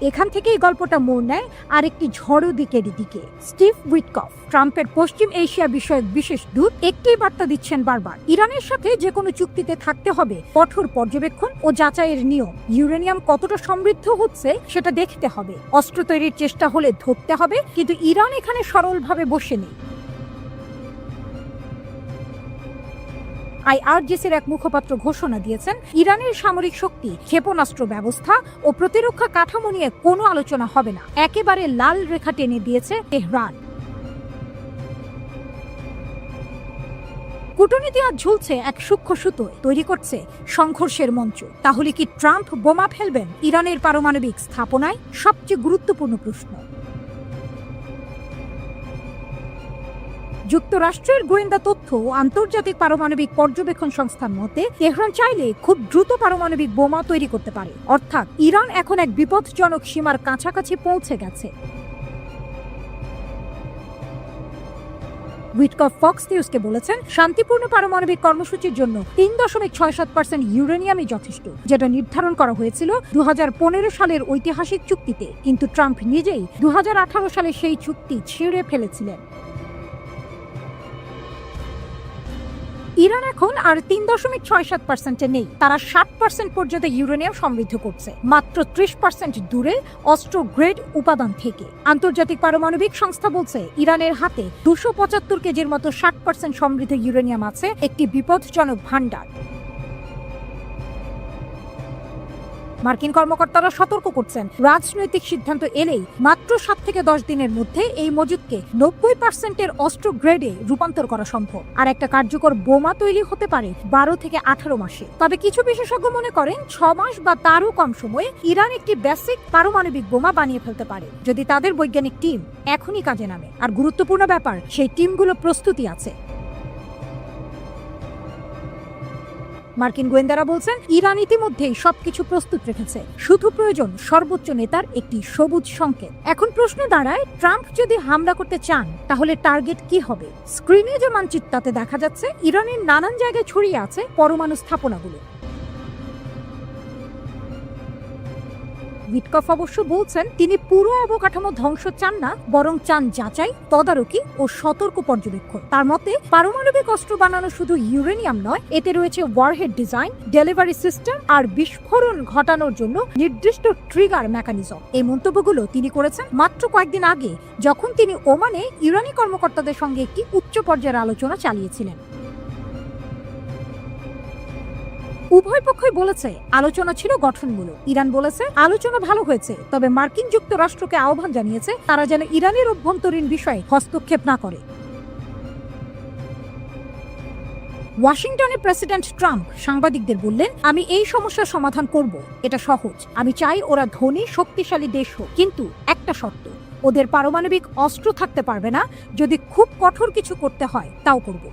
এখান থেকেই গল্পটা মোড় নেয় আরেকটি ঝড়ো দিকের দিকে। স্টিভ উইটকফ, ট্রাম্পের পশ্চিম এশিয়া বিষয়ক বিশেষ দূত, একটি বার্তা দিচ্ছেন বারবার: ইরানের সাথে যে কোনো চুক্তিতে থাকতে হবে কঠোর পর্যবেক্ষণ ও যাচাইয়ের নিয়ম। ইউরেনিয়াম কতটা সমৃদ্ধ হচ্ছে সেটা দেখতে হবে, অস্ত্র তৈরির চেষ্টা হলে ধরতে হবে, কিন্তু ইরান এখানে সরলভাবে বসে নেই। আইআরজিসির এক মুখপাত্র ঘোষণা দিয়েছেন, ইরানের সামরিক শক্তি, ক্ষেপণাস্ত্র ব্যবস্থা ও প্রতিরক্ষা কাঠামো নিয়ে কোনো আলোচনা হবে না। একেবারে লাল রেখা টেনে দিয়েছে তেহরান। কূটনীতি আজ ঝুলছে এক সূক্ষ্ম সুতোয়, তৈরি করছে সংঘর্ষের মঞ্চ। তাহলে কি ট্রাম্প বোমা ফেলবেন ইরানের পারমাণবিক স্থাপনায়? সবচেয়ে গুরুত্বপূর্ণ প্রশ্ন। যুক্তরাষ্ট্রের গোয়েন্দা তথ্য ও আন্তর্জাতিক পারমাণবিক পর্যবেক্ষণ সংস্থার মতে, তেহরান চাইলে খুব দ্রুত পারমাণবিক বোমা তৈরি করতে পারে। অর্থাৎ ইরান এখন এক বিপজ্জনক সীমার কাছাকাছি পৌঁছে গেছে। উইটকফ ফক্স নিউজকে বলেছেন, শান্তিপূর্ণ পারমাণবিক কর্মসূচির জন্য 3.67% ইউরেনিয়ামই যথেষ্ট, যেটা নির্ধারণ করা হয়েছিল 2015 সালের ঐতিহাসিক চুক্তিতে। কিন্তু ট্রাম্প নিজেই 2018 সালে সেই চুক্তি ছিঁড়ে ফেলেছিলেন। ইরান এখন আর 3.67% নেই, তারা 60% পর্যন্ত ইউরেনিয়াম সমৃদ্ধ করছে, মাত্র 30% দূরে অস্ট্রো গ্রেড উপাদান থেকে। আন্তর্জাতিক পারমাণবিক সংস্থা বলছে, ইরানের হাতে 275 কেজির মতো 60% সমৃদ্ধ ইউরেনিয়াম আছে, একটি বিপজ্জনক ভান্ডার। মার্কিন কর্মকর্তারা সতর্ক করছেন, রাজনৈতিক সিদ্ধান্ত এলেই মাত্র 7 থেকে 10 দিনের মধ্যে এই মজুদকে 90% অস্ট্রো গ্রেডে রূপান্তর করা সম্ভব। আর একটা কার্যকর বোমা তৈরি হতে পারে 12 থেকে 18 মাসে। তবে কিছু বিশেষজ্ঞ মনে করেন 6 মাস বা তারও কম সময়ে ইরান একটি বেসিক পারমাণবিক বোমা বানিয়ে ফেলতে পারে, যদি তাদের বৈজ্ঞানিক টিম এখনই কাজে নামে। আর গুরুত্বপূর্ণ ব্যাপার, সেই টিমগুলো প্রস্তুতি আছে। মার্কিন গোয়েন্দারা বলছেন, ইরান ইতিমধ্যেই সবকিছু প্রস্তুত রেখেছে, শুধু প্রয়োজন সর্বোচ্চ নেতার একটি সবুজ সংকেত। এখন প্রশ্ন দাঁড়ায়, ট্রাম্প যদি হামলা করতে চান, তাহলে টার্গেট কি হবে? স্ক্রিনে যে মানচিত্রতে দেখা যাচ্ছে, ইরানের নানান জায়গায় ছড়িয়ে আছে পরমাণু স্থাপনাগুলো। উইটকফ অবশ্য বলছেন, তিনি পুরো অবকাঠামো ধ্বংস চান না, বরং চান যাচাই, তদারকি ও সতর্ক পর্যবেক্ষণ। তার মতে, পারমাণবিক অস্ত্র বানানো শুধু ইউরেনিয়াম নয়, এতে রয়েছে ওয়ারহেড ডিজাইন, ডেলিভারি সিস্টেম আর বিস্ফোরণ ঘটানোর জন্য নির্দিষ্ট ট্রিগার মেকানিজম। এই মন্তব্যগুলো তিনি করেছেন মাত্র কয়েকদিন আগে, যখন তিনি ওমানে ইরানি কর্মকর্তাদের সঙ্গে একটি উচ্চ পর্যায়ের আলোচনা চালিয়েছিলেন। উভয় পক্ষই বলেছে আলোচনা ছিল গঠনমূলক। ইরান বলেছে আলোচনা ভালো হয়েছে, তবে মার্কিন যুক্তরাষ্ট্রকে আহ্বান জানিয়েছে তারা যেন ইরানের অভ্যন্তরীণ বিষয়ে হস্তক্ষেপ না করে। ওয়াশিংটনে প্রেসিডেন্ট ট্রাম্প সাংবাদিকদের বললেন, আমি এই সমস্যার সমাধান করব, এটা সহজ। আমি চাই ওরা ধনী শক্তিশালী দেশ হোক, কিন্তু একটা শর্ত, ওদের পারমাণবিক অস্ত্র থাকতে পারবে না। যদি খুব কঠোর কিছু করতে হয়, তাও করব।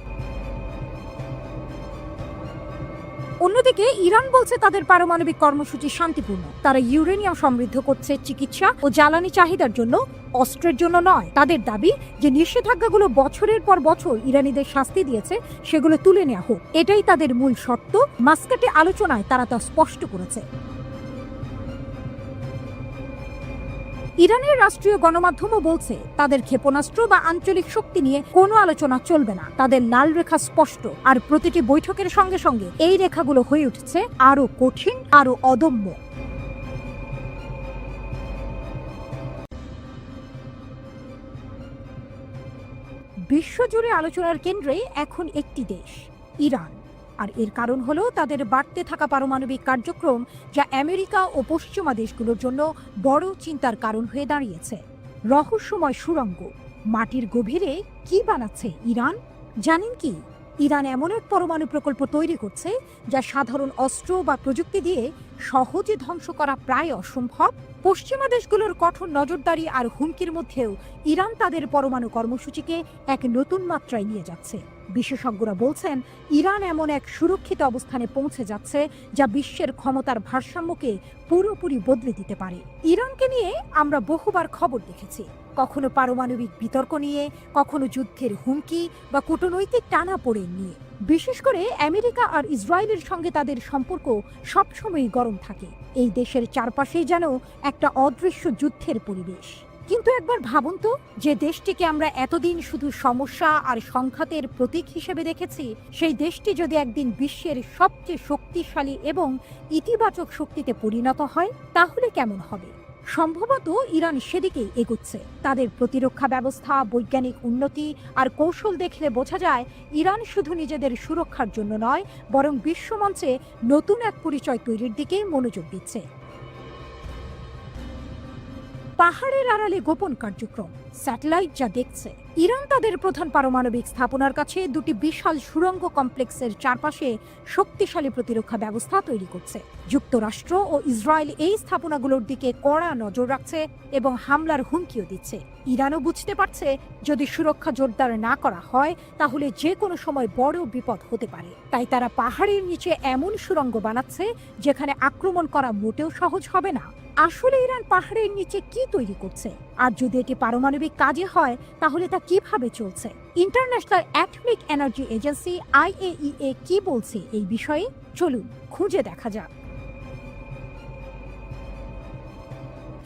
অন্যদিকে ইরান বলছে তাদের পারমাণবিক কর্মসূচি শান্তিপূর্ণ। তারা ইউরেনিয়াম সমৃদ্ধ করছে চিকিৎসা ও জ্বালানি চাহিদার জন্য, অস্ত্রের জন্য নয়। তাদের দাবি যে নিষেধাজ্ঞাগুলো বছরের পর বছর ইরানিদের শাস্তি দিয়েছে, সেগুলো তুলে নেওয়া হোক। এটাই তাদের মূল শর্ত। মাস্কাটে আলোচনায় তারা তা স্পষ্ট করেছে। ইরানের রাষ্ট্রীয় গণমাধ্যমও বলছে তাদের ক্ষেপণাস্ত্র বা আঞ্চলিক শক্তি নিয়ে কোনো আলোচনা চলবে না। তাদের লাল রেখা স্পষ্ট, আর প্রতিটি বৈঠকের সঙ্গে সঙ্গে এই রেখাগুলো হয়ে উঠছে আরো কঠিন, আরো অদম্য। বিশ্বজুড়ে আলোচনার কেন্দ্রে এখন একটি দেশ, ইরান। আর এর কারণ হলো তাদের বাড়তে থাকা পারমাণবিক কার্যক্রম, যা আমেরিকা ও পশ্চিমা দেশগুলোর জন্য বড় চিন্তার কারণ হয়ে দাঁড়িয়েছে। রহস্যময় সুড়ঙ্গ, মাটির গভীরে কি বানাচ্ছে ইরান? জানেন কি, ইরান এমন এক পরমাণু প্রকল্প তৈরি করছে যা সাধারণ অস্ত্র বা প্রযুক্তি দিয়ে সহজে ধ্বংস করা প্রায় অসম্ভব। পশ্চিমা দেশগুলোর কঠোর নজরদারি আর হুমকির মধ্যেও ইরান তাদের পরমাণু কর্মসূচিকে এক নতুন মাত্রায় নিয়ে যাচ্ছে। বিশেষজ্ঞরা বলছেন ইরান এমন এক সুরক্ষিত অবস্থানে পৌঁছে যাচ্ছে যা বিশ্বের ক্ষমতার ভারসাম্যকে পুরোপুরি বদলে দিতে পারে। ইরানকে নিয়ে আমরা বহুবার খবর দেখেছি, কখনো পারমাণবিক বিতর্ক নিয়ে, কখনো যুদ্ধের হুমকি বা কূটনৈতিক টানাপোড়েন নিয়ে। বিশেষ করে আমেরিকা আর ইসরায়েলের সঙ্গে তাদের সম্পর্ক সবসময়ই গরম থাকে। এই দেশের চারপাশেই যেন একটা অদৃশ্য যুদ্ধের পরিবেশ। কিন্তু একবার ভাবুন তো, যে দেশটিকে আমরা এতদিন শুধু সমস্যা আর সংঘাতের প্রতীক হিসেবে দেখেছি, সেই দেশটি যদি একদিন বিশ্বের সবচেয়ে শক্তিশালী এবং ইতিবাচক শক্তিতে পরিণত হয়, তাহলে কেমন হবে? সম্ভবত ইরান সেদিকেই এগুচ্ছে। তাদের প্রতিরক্ষা ব্যবস্থা, বৈজ্ঞানিক উন্নতি আর কৌশল দেখলে বোঝা যায় ইরান শুধু নিজেদের সুরক্ষার জন্য নয়, বরং বিশ্বমঞ্চে নতুন এক পরিচয় তৈরির দিকে মনোযোগ দিচ্ছে। পাহাড়ের আড়ালে গোপন কার্যক্রম, স্যাটেলাইট যা দেখছে। ইরান তাদের প্রধান পারমাণবিক স্থাপনার কাছে দুটি বিশাল সুড়ঙ্গ কমপ্লেক্সের চারপাশে শক্তিশালী প্রতিরক্ষা ব্যবস্থা তৈরি করছে। যুক্তরাষ্ট্র ও ইসরায়েল এই স্থাপনাগুলোর দিকে কড়া নজর রাখছে এবং হামলার হুমকিও দিচ্ছে। ইরানও বুঝতে পারছে যদি সুরক্ষা জোরদার না করা হয় তাহলে যে কোনো সময় বড় বিপদ হতে পারে। তাই তারা পাহাড়ের নিচে এমন সুড়ঙ্গ বানাচ্ছে যেখানে আক্রমণ করা মোটেও সহজ হবে না। আসলে ইরান পাহাড়ের নিচে কি তৈরি করছে, আর যদি এটি পারমাণবিক কাজে হয় তাহলে তা কিভাবে চলছে? International atomic energy agency IAEA কি বলছে এই বিষয়ে, চলুন খুঁজে দেখা যাক।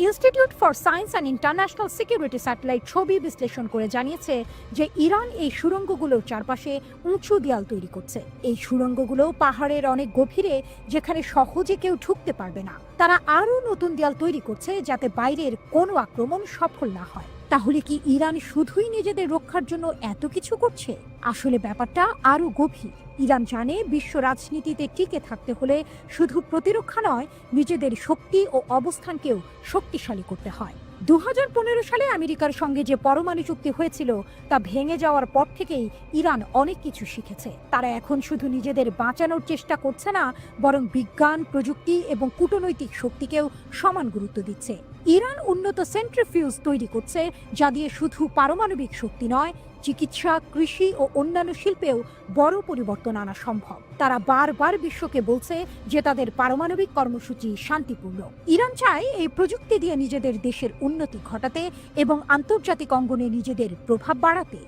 Institute for science and international security satellite ছবি বিশ্লেষণ করে জানিয়েছে যে ইরান এই সুড়ঙ্গগুলোর চারপাশে উঁচু দেয়াল তৈরি করছে। এই সুড়ঙ্গগুলো পাহাড়ের অনেক গভীরে, যেখানে সহজে কেউ ঢুকতে পারবে না। তারা আরও নতুন দেয়াল তৈরি করছে যাতে বাইরের কোনো আক্রমণ সফল না হয়। তাহলে কি ইরান শুধুই নিজেদের রক্ষার জন্য এত কিছু করছে? আসলে ব্যাপারটা আরও গভীর। ইরান জানে বিশ্ব রাজনীতিতে টিকে থাকতে হলে শুধু প্রতিরক্ষা নয়, নিজেদের শক্তি ও অবস্থানকেও শক্তিশালী করতে হয়। 2015 সালে আমেরিকার সঙ্গে যে পরমাণু চুক্তি হয়েছিল তা ভেঙে যাওয়ার পর থেকেই ইরান অনেক কিছু শিখেছে। তারা এখন শুধু নিজেদের বাঁচানোর চেষ্টা করছে না, বরং বিজ্ঞান, প্রযুক্তি এবং কূটনৈতিক শক্তিকেও সমান গুরুত্ব দিচ্ছে। ইরান উন্নত সেন্ট্রিফিউজ তৈরি করছে যা দিয়ে শুধু পারমাণবিক শক্তি নয়, চিকিৎসা, কৃষি ও অন্যান্য শিল্পেও বড় পরিবর্তন আনা সম্ভব। তারা বারবার বিশ্বকে বলছে যে তাদের পারমাণবিক কর্মসূচি শান্তিপূর্ণ। ইরান চায় এই প্রযুক্তি দিয়ে নিজেদের দেশের উন্নতি ঘটাতে এবং আন্তর্জাতিক অঙ্গনে নিজেদের প্রভাব বাড়াতে।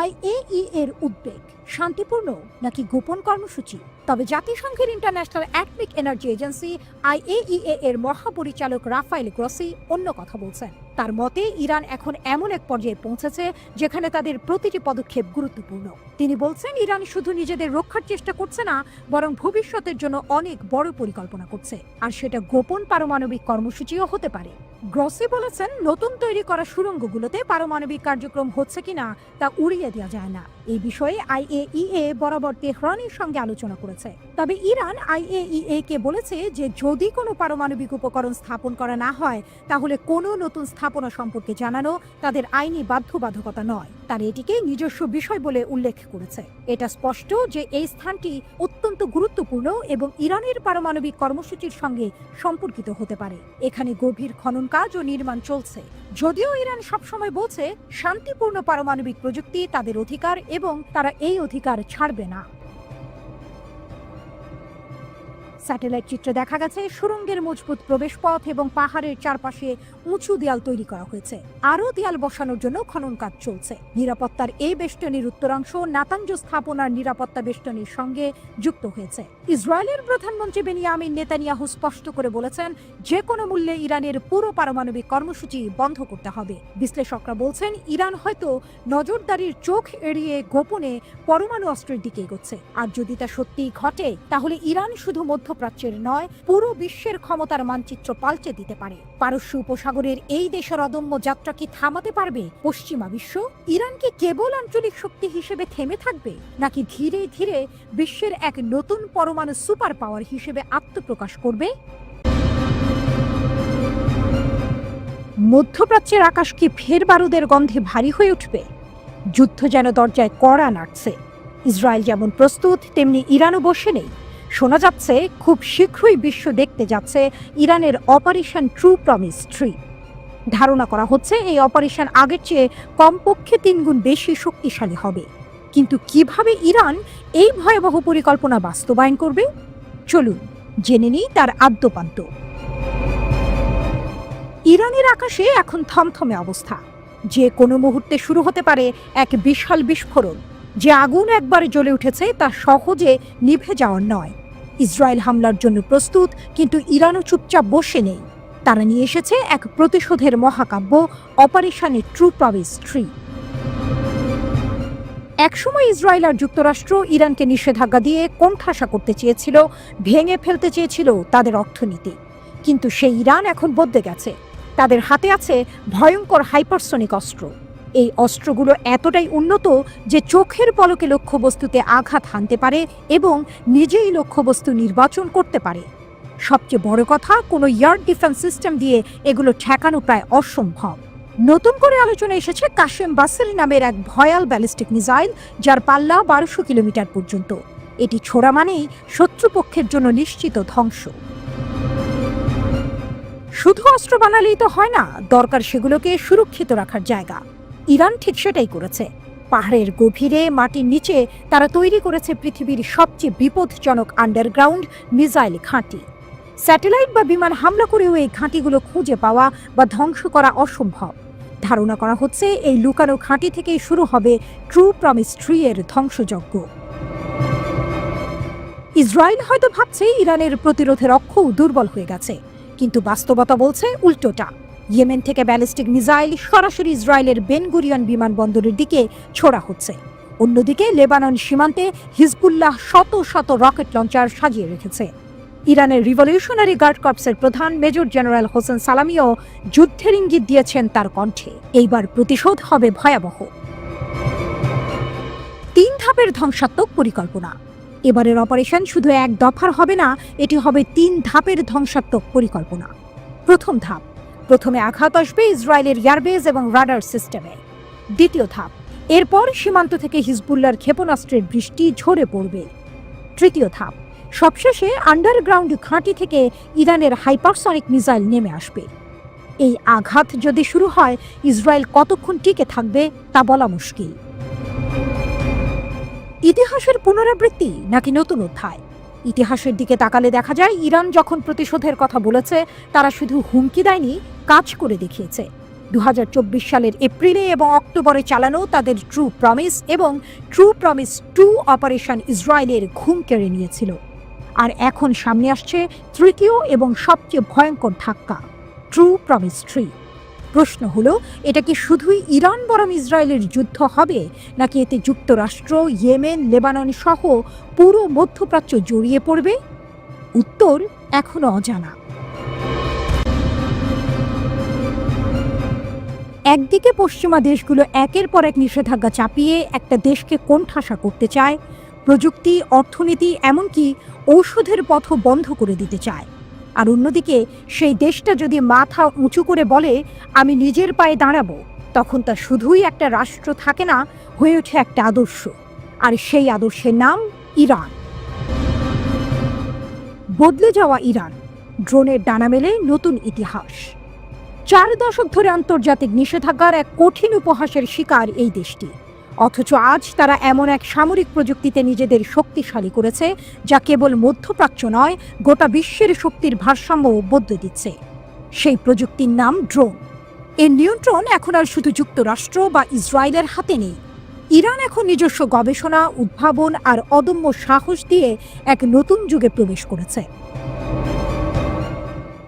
IAEA এর উদ্বেগ শান্তিপূর্ণ নাকি গোপন কর্মসূচি? তবে জাতিসংঘের international atomic energy agency IAEA এর মহাপরিচালক রাফায়েল গ্রসি অন্য কথা বলছেন। তার মতে ইরান এখন এমন এক পর্যায়ে পৌঁছেছে যেখানে তাদের প্রতিটি পদক্ষেপ গুরুত্বপূর্ণ। তিনি বলছেন ইরান শুধু নিজেদের রক্ষার চেষ্টা করছে না, বরং ভবিষ্যতের জন্য অনেক বড় পরিকল্পনা করছে, আর সেটা গোপন পারমাণবিক কর্মসূচিও হতে পারে। গ্রসি বলেছেন নতুন তৈরি করা সুড়ঙ্গগুলোতে পারমাণবিক কার্যক্রম হচ্ছে কিনা তা উড়িয়ে দেওয়া যায় না। এই বিষয়ে IAEA বরাবর তেহরানের সঙ্গে আলোচনা করেছে। তবে ইরান IAEA কে বলেছে যে যদি কোনো পারমাণবিক উপকরণ স্থাপন করা না হয় তাহলে কোনো নতুন স্থাপনা সম্পর্কে জানানো তাদের আইনি বাধ্যবাধকতা নয়। তারা এটিকে নিজস্ব বিষয় বলে উল্লেখ করেছে। এটা স্পষ্ট যে এই স্থানটি অত্যন্ত গুরুত্বপূর্ণ এবং ইরানের পারমাণবিক কর্মসূচির সঙ্গে সম্পর্কিত হতে পারে। এখানে গভীর খনন কাজ ও নির্মাণ চলছে। যদিও ইরান সবসময় বলছে শান্তিপূর্ণ পারমাণবিক প্রযুক্তি তাদের অধিকার এবং তারা এই অধিকার ছাড়বে না। স্যাটেলাইট চিত্রে দেখা গেছে সুড়ঙ্গের মজবুত প্রবেশপথ এবং পাহাড়ের চারপাশে উঁচু দেয়াল তৈরি করা হয়েছে। আরও দেয়াল বসানোর জন্য খনন কাজ চলছে। নিরাপত্তার এই বেষ্টনীর উত্তরাংশ নাতাঞ্জ স্থাপনার নিরাপত্তা বেষ্টনীর সঙ্গে যুক্ত হয়েছে। ইসরায়েলের প্রধানমন্ত্রী বেনিয়ামিন নেতানিয়াহু স্পষ্ট করে বলেছেন, যে কোনো মূল্যে ইরানের পুরো পারমাণবিক কর্মসূচি বন্ধ করতে হবে। বিশ্লেষকরা বলছেন, ইরান হয়তো নজরদারির চোখ এড়িয়ে গোপনে পরমাণু অস্ত্রের দিকে এগোচ্ছে। আর যদি তা সত্যিই ঘটে, তাহলে ইরান শুধু মধ্যপ্রাচ্যের নয়, পুরো বিশ্বের ক্ষমতার মানচিত্র পাল্টে দিতে পারে। পারস্য উপসাগরের এই দেশের অদম্য যাত্রা কি থামাতে পারবে পশ্চিমা বিশ্ব? ইরান কি কেবল আঞ্চলিক শক্তি হিসেবে থেমে থাকবে, নাকি ধীরে ধীরে বিশ্বের এক নতুন পরমাণু সুপার পাওয়ার হিসেবে আত্মপ্রকাশ করবে? মধ্যপ্রাচ্যের আকাশ কি ফের বারুদের গন্ধে ভারী হয়ে উঠবে? যুদ্ধ যেন দরজায় কড়া নাড়ছে। ইসরায়েল যেমন প্রস্তুত, তেমনি ইরানও বসে নেই। শোনা যাচ্ছে খুব শীঘ্রই বিশ্ব দেখতে যাচ্ছে ইরানের অপারেশন ট্রু প্রমিস 3। ধারণা করা হচ্ছে এই অপারেশন আগের চেয়ে কমপক্ষে 3 গুণ বেশি শক্তিশালী হবে। কিন্তু কিভাবে ইরান এই ভয়াবহ পরিকল্পনা বাস্তবায়ন করবে? চলুন জেনে নিই তার আদ্যোপান্ত। ইরানের আকাশে এখন থমথমে অবস্থা। যে কোনো মুহূর্তে শুরু হতে পারে এক বিশাল বিস্ফোরণ। যে আগুন একবারে জ্বলে উঠেছে তা সহজে নিভে যাওয়ার নয়। ইসরায়েল হামলার জন্য প্রস্তুত, কিন্তু ইরানও চুপচাপ বসে নেই। তারা নিয়ে এসেছে এক প্রতিশোধের মহাকাব্য, অপারেশন ট্রু প্রমিস 3। একসময় ইসরায়েল আর যুক্তরাষ্ট্র ইরানকে নিষেধাজ্ঞা দিয়ে কোণঠাসা করতে চেয়েছিল, ভেঙে ফেলতে চেয়েছিল তাদের অর্থনীতি। কিন্তু সেই ইরান এখন বদলে গেছে। তাদের হাতে আছে ভয়ঙ্কর হাইপারসনিক অস্ত্র। এই অস্ত্রগুলো এতটাই উন্নত যে চোখের পলকে লক্ষ্যবস্তুতে আঘাত হানতে পারে এবং নিজেই লক্ষ্যবস্তু নির্বাচন করতে পারে। সবচেয়ে বড় কথা, কোনো এয়ার ডিফেন্স সিস্টেম দিয়ে এগুলো ঠেকানো প্রায় অসম্ভব। নতুন করে আলোচনা এসেছে কাশেম বাসেল নামের এক ভয়াল ব্যালিস্টিক মিসাইল, যার পাল্লা 1200 কিলোমিটার পর্যন্ত। এটি ছোড়া মানেই শত্রুপক্ষের জন্য নিশ্চিত ধ্বংস। শুধু অস্ত্র বানালেই তো হয় না, দরকার সেগুলোকে সুরক্ষিত রাখার জায়গা। ইরান ঠিক সেটাই করেছে। পাহাড়ের গভীরে মাটির নিচে তারা তৈরি করেছে পৃথিবীর সবচেয়ে বিপজ্জনক আন্ডারগ্রাউন্ড মিসাইল ঘাঁটি। স্যাটেলাইট বা বিমান হামলা করেও এই ঘাঁটিগুলো খুঁজে পাওয়া বা ধ্বংস করা অসম্ভব। ধারণা করা হচ্ছে এই লুকানো ঘাঁটি থেকেই শুরু হবে ট্রু প্রমিস 3 এর ধ্বংসযজ্ঞ। ইসরায়েল হয়তো ভাবছে ইরানের প্রতিরোধের অক্ষও দুর্বল হয়ে গেছে, কিন্তু বাস্তবতা বলছে উল্টোটা। ইয়েমেন থেকে ব্যালিস্টিক মিসাইল সরাসরি ইসরায়েলের বেন গুরিয়ন বিমানবন্দরের দিকে ছোড়া হচ্ছে। অন্যদিকে লেবানন সীমান্তে হিজবুল্লাহ শত শত রকেট লঞ্চার সাজিয়ে রেখেছে। ইরানের রিভলিউশনারি গার্ড কর্পসের প্রধান মেজর জেনারেল হোসেন সালামিও যুদ্ধের ইঙ্গিত দিয়েছেন তার কণ্ঠে। এইবার প্রতিশোধ হবে ভয়াবহ। 3 ধাপের ধ্বংসাত্মক পরিকল্পনা। এবারের অপারেশন শুধু এক দফার হবে না, এটি হবে 3 ধাপের ধ্বংসাত্মক পরিকল্পনা। প্রথম ধাপ, প্রথমে আঘাত আসবে ইসরায়েলের এয়ারবেস এবং রাডার সিস্টেমে। দ্বিতীয় ধাপ, এরপর সীমান্ত থেকে হিজবুল্লাহর ক্ষেপণাস্ত্রের বৃষ্টি ঝরে পড়বে। তৃতীয় ধাপ, সবশেষে আন্ডারগ্রাউন্ড ঘাঁটি থেকে ইরানের হাইপারসনিক মিসাইল নেমে আসবে। এই আঘাত যদি শুরু হয়, ইসরায়েল কতক্ষণ টিকে থাকবে তা বলা মুশকিল। ইতিহাসের পুনরাবৃত্তি নাকি নতুন অধ্যায়? ইতিহাসের দিকে তাকালে দেখা যায়, ইরান যখন প্রতিশোধের কথা বলেছে, তারা শুধু হুমকি দেয়নি, কাজ করে দেখিয়েছে। 2024 সালের এপ্রিলে এবং অক্টোবরে চালানো তাদের ট্রু প্রমিস এবং ট্রু প্রমিস 2 অপারেশন ইসরায়েলের ঘুম কেড়ে নিয়েছিল। আর এখন সামনে আসছে তৃতীয় এবং সবচেয়ে ভয়ঙ্কর ধাক্কা, ট্রু প্রমিস 3। প্রশ্ন হলো, এটা কি শুধুই ইরান বনাম ইসরায়েলের যুদ্ধ হবে, নাকি এতে যুক্তরাষ্ট্র, ইয়েমেন, লেবানন সহ পুরো মধ্যপ্রাচ্য জড়িয়ে পড়বে? উত্তর এখনো অজানা। একদিকে পশ্চিমা দেশগুলো একের পর এক নিষেধাজ্ঞা চাপিয়ে একটা দেশকে কোণঠাসা করতে চায়, প্রযুক্তি, অর্থনীতি, এমনকি ঔষধের পথও বন্ধ করে দিতে চায়। আর অন্যদিকে সেই দেশটা যদি মাথা উঁচু করে বলে আমি নিজের পায়ে দাঁড়াবো, তখন তা শুধুই একটা রাষ্ট্র থাকে না, হয়ে ওঠে একটা আদর্শ। আর সেই আদর্শের নাম ইরান। বদলে যাওয়া ইরান, ড্রোনের ডানা মেলে নতুন ইতিহাস। 4 দশক ধরে আন্তর্জাতিক নিষেধাজ্ঞার এক কঠিন উপহাসের শিকার এই দেশটি। অথচ আজ তারা এমন এক সামরিক প্রযুক্তিতে নিজেদের শক্তিশালী করেছে যা কেবল মধ্যপ্রাচ্য নয়, গোটা বিশ্বের শক্তির ভারসাম্য বদলে দিচ্ছে। সেই প্রযুক্তির নাম ড্রোন। এর নিয়ন্ত্রণ এখন আর শুধু যুক্তরাষ্ট্র বা ইসরায়েলের হাতে নেই। ইরান এখন নিজস্ব গবেষণা, উদ্ভাবন আর অদম্য সাহস দিয়ে এক নতুন যুগে প্রবেশ করেছে।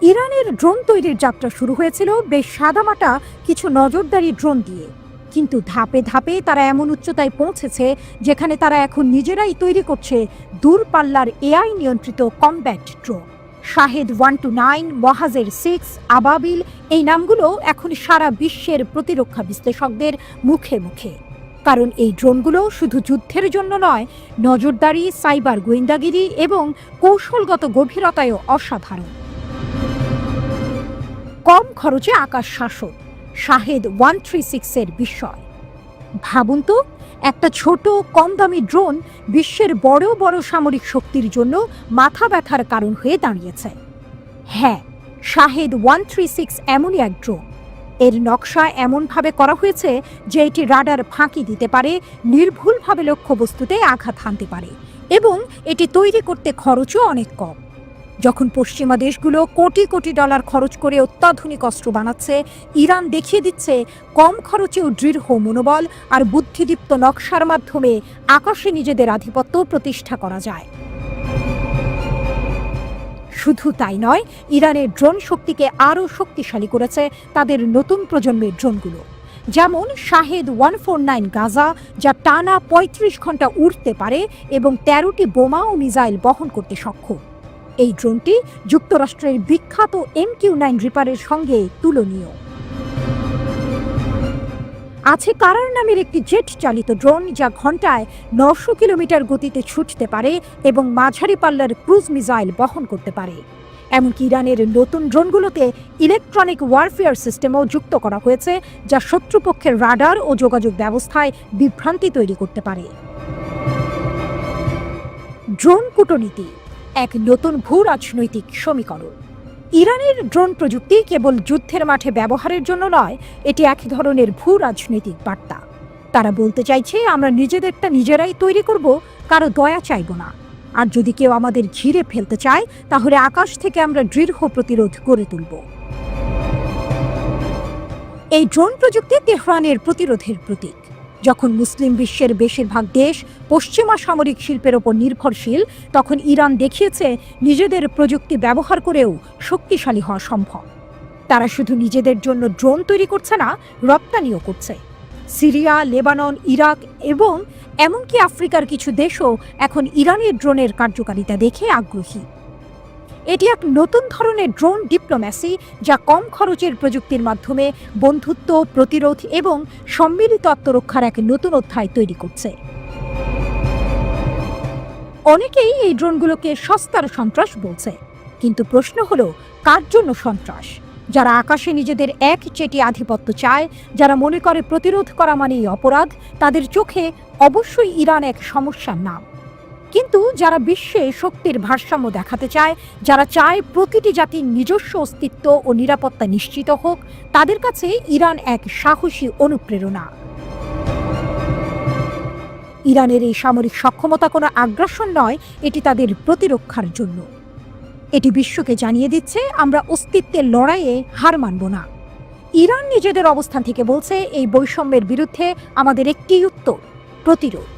ইরানের ড্রোন তৈরির যাত্রা শুরু হয়েছিল বেশ সাদামাটা কিছু নজরদারি ড্রোন দিয়ে, কিন্তু ধাপে ধাপে তারা এমন উচ্চতায় পৌঁছেছে যেখানে তারা এখন নিজেরাই তৈরি করছে দূরপাল্লার এআই নিয়ন্ত্রিত কমব্যাট ড্রোন। শাহেদ 129, মহাজের 6, আবাবিল, এই নামগুলো এখন সারা বিশ্বের প্রতিরক্ষা বিশ্লেষকদের মুখে মুখে। কারণ এই ড্রোনগুলো শুধু যুদ্ধের জন্য নয়, নজরদারি, সাইবার গোয়েন্দাগিরি এবং কৌশলগত গভীরতায়ও অসাধারণ। কম খরচে আকাশ শাসন, শাহেদ 136-এর বিস্ময়। ভাবুন তো, একটা ছোট কম দামি ড্রোন বিশ্বের বড় বড় সামরিক শক্তির জন্য মাথা ব্যথার কারণ হয়ে দাঁড়িয়েছে। হ্যাঁ, শাহেদ 136 এমনই এক ড্রোন। এর নকশা এমনভাবে করা হয়েছে যে এটি রাডার ফাঁকি দিতে পারে, নির্ভুলভাবে লক্ষ্যবস্তুতে আঘাত হানতে পারে, এবং এটি তৈরি করতে খরচও অনেক কম। যখন পশ্চিমা দেশগুলো কোটি কোটি ডলার খরচ করে অত্যাধুনিক অস্ত্র বানাচ্ছে, ইরান দেখিয়ে দিচ্ছে কম খরচেও দৃঢ় মনোবল আর বুদ্ধিদীপ্ত নকশার মাধ্যমে আকাশে নিজেদের আধিপত্য প্রতিষ্ঠা করা যায়। শুধু তাই নয়, ইরানের ড্রোন শক্তিকে আরও শক্তিশালী করেছে তাদের নতুন প্রজন্মের ড্রোনগুলো, যেমন শাহেদ 149 গাজা, যা টানা 35 ঘন্টা উড়তে পারে এবং 13টি বোমা ও মিসাইল বহন করতে সক্ষম। এই ড্রোনটি যুক্তরাষ্ট্রের বিখ্যাত MQ-9 রিপারের সঙ্গে তুলনীয়। আছে কারার নামের একটি জেট চালিত ড্রোন, যা ঘন্টায় 900 কিলোমিটার গতিতে ছুটতে পারে এবং মাঝারি পাল্লার ক্রুজ মিসাইল বহন করতে পারে। এমনকি ইরানের নতুন ড্রোনগুলোতে ইলেকট্রনিক ওয়ারফেয়ার সিস্টেমও যুক্ত করা হয়েছে, যা শত্রুপক্ষের রাডার ও যোগাযোগ ব্যবস্থায় বিভ্রান্তি তৈরি করতে পারে। ড্রোন কূটনীতি এক নতুন ভূ রাজনৈতিক সমীকরণ। ইরানের ড্রোন প্রযুক্তি কেবল যুদ্ধের মাঠে ব্যবহারের জন্য নয়, এটি এক ধরনের ভূ রাজনৈতিক বার্তা। তারা বলতে চাইছে, আমরা নিজেদেরটা নিজেরাই তৈরি করব, কারো দয়া চাইব না। আর যদি কেউ আমাদের ঘিরে ফেলতে চায়, তাহলে আকাশ থেকে আমরা দৃঢ় প্রতিরোধ গড়ে তুলব। এই ড্রোন প্রযুক্তি তেহরানের প্রতিরোধের প্রতীক। যখন মুসলিম বিশ্বের বেশিরভাগ দেশ পশ্চিমা সামরিক শিল্পের ওপর নির্ভরশীল, তখন ইরান দেখিয়েছে নিজেদের প্রযুক্তি ব্যবহার করেও শক্তিশালী হওয়া সম্ভব। তারা শুধু নিজেদের জন্য ড্রোন তৈরি করছে না, রপ্তানিও করছে। সিরিয়া, লেবানন, ইরাক এবং এমনকি আফ্রিকার কিছু দেশও এখন ইরানের ড্রোনের কার্যকারিতা দেখে আগ্রহী। এটি এক নতুন ধরনের ড্রোন ডিপ্লোম্যাসি, যা কম খরচের প্রযুক্তির মাধ্যমে বন্ধুত্ব, প্রতিরোধ এবং সম্মিলিত আত্মরক্ষার এক নতুন অধ্যায় তৈরি করছে। অনেকেই এই ড্রোনগুলোকে সস্তার সন্ত্রাস বলছে, কিন্তু প্রশ্ন হলো, কার জন্য সন্ত্রাস? যারা আকাশে নিজেদের একচেটিয়া আধিপত্য চায়, যারা মনে করে প্রতিরোধ করা মানেই অপরাধ, তাদের চোখে অবশ্যই ইরান এক সমস্যার নাম। কিন্তু যারা বিশ্বে শক্তির ভারসাম্য দেখাতে চায়, যারা চায় প্রতিটি জাতির নিজস্ব অস্তিত্ব ও নিরাপত্তা নিশ্চিত হোক, তাদের কাছে ইরান এক সাহসী অনুপ্রেরণা। ইরানের এই সামরিক সক্ষমতা কোনো আগ্রাসন নয়, এটি তাদের প্রতিরক্ষার জন্য। এটি বিশ্বকে জানিয়ে দিচ্ছে, আমরা অস্তিত্বের লড়াইয়ে হার মানব না। ইরান নিজেদের অবস্থান থেকে বলছে, এই বৈষম্যের বিরুদ্ধে আমাদের একটি উত্তর, প্রতিরোধ।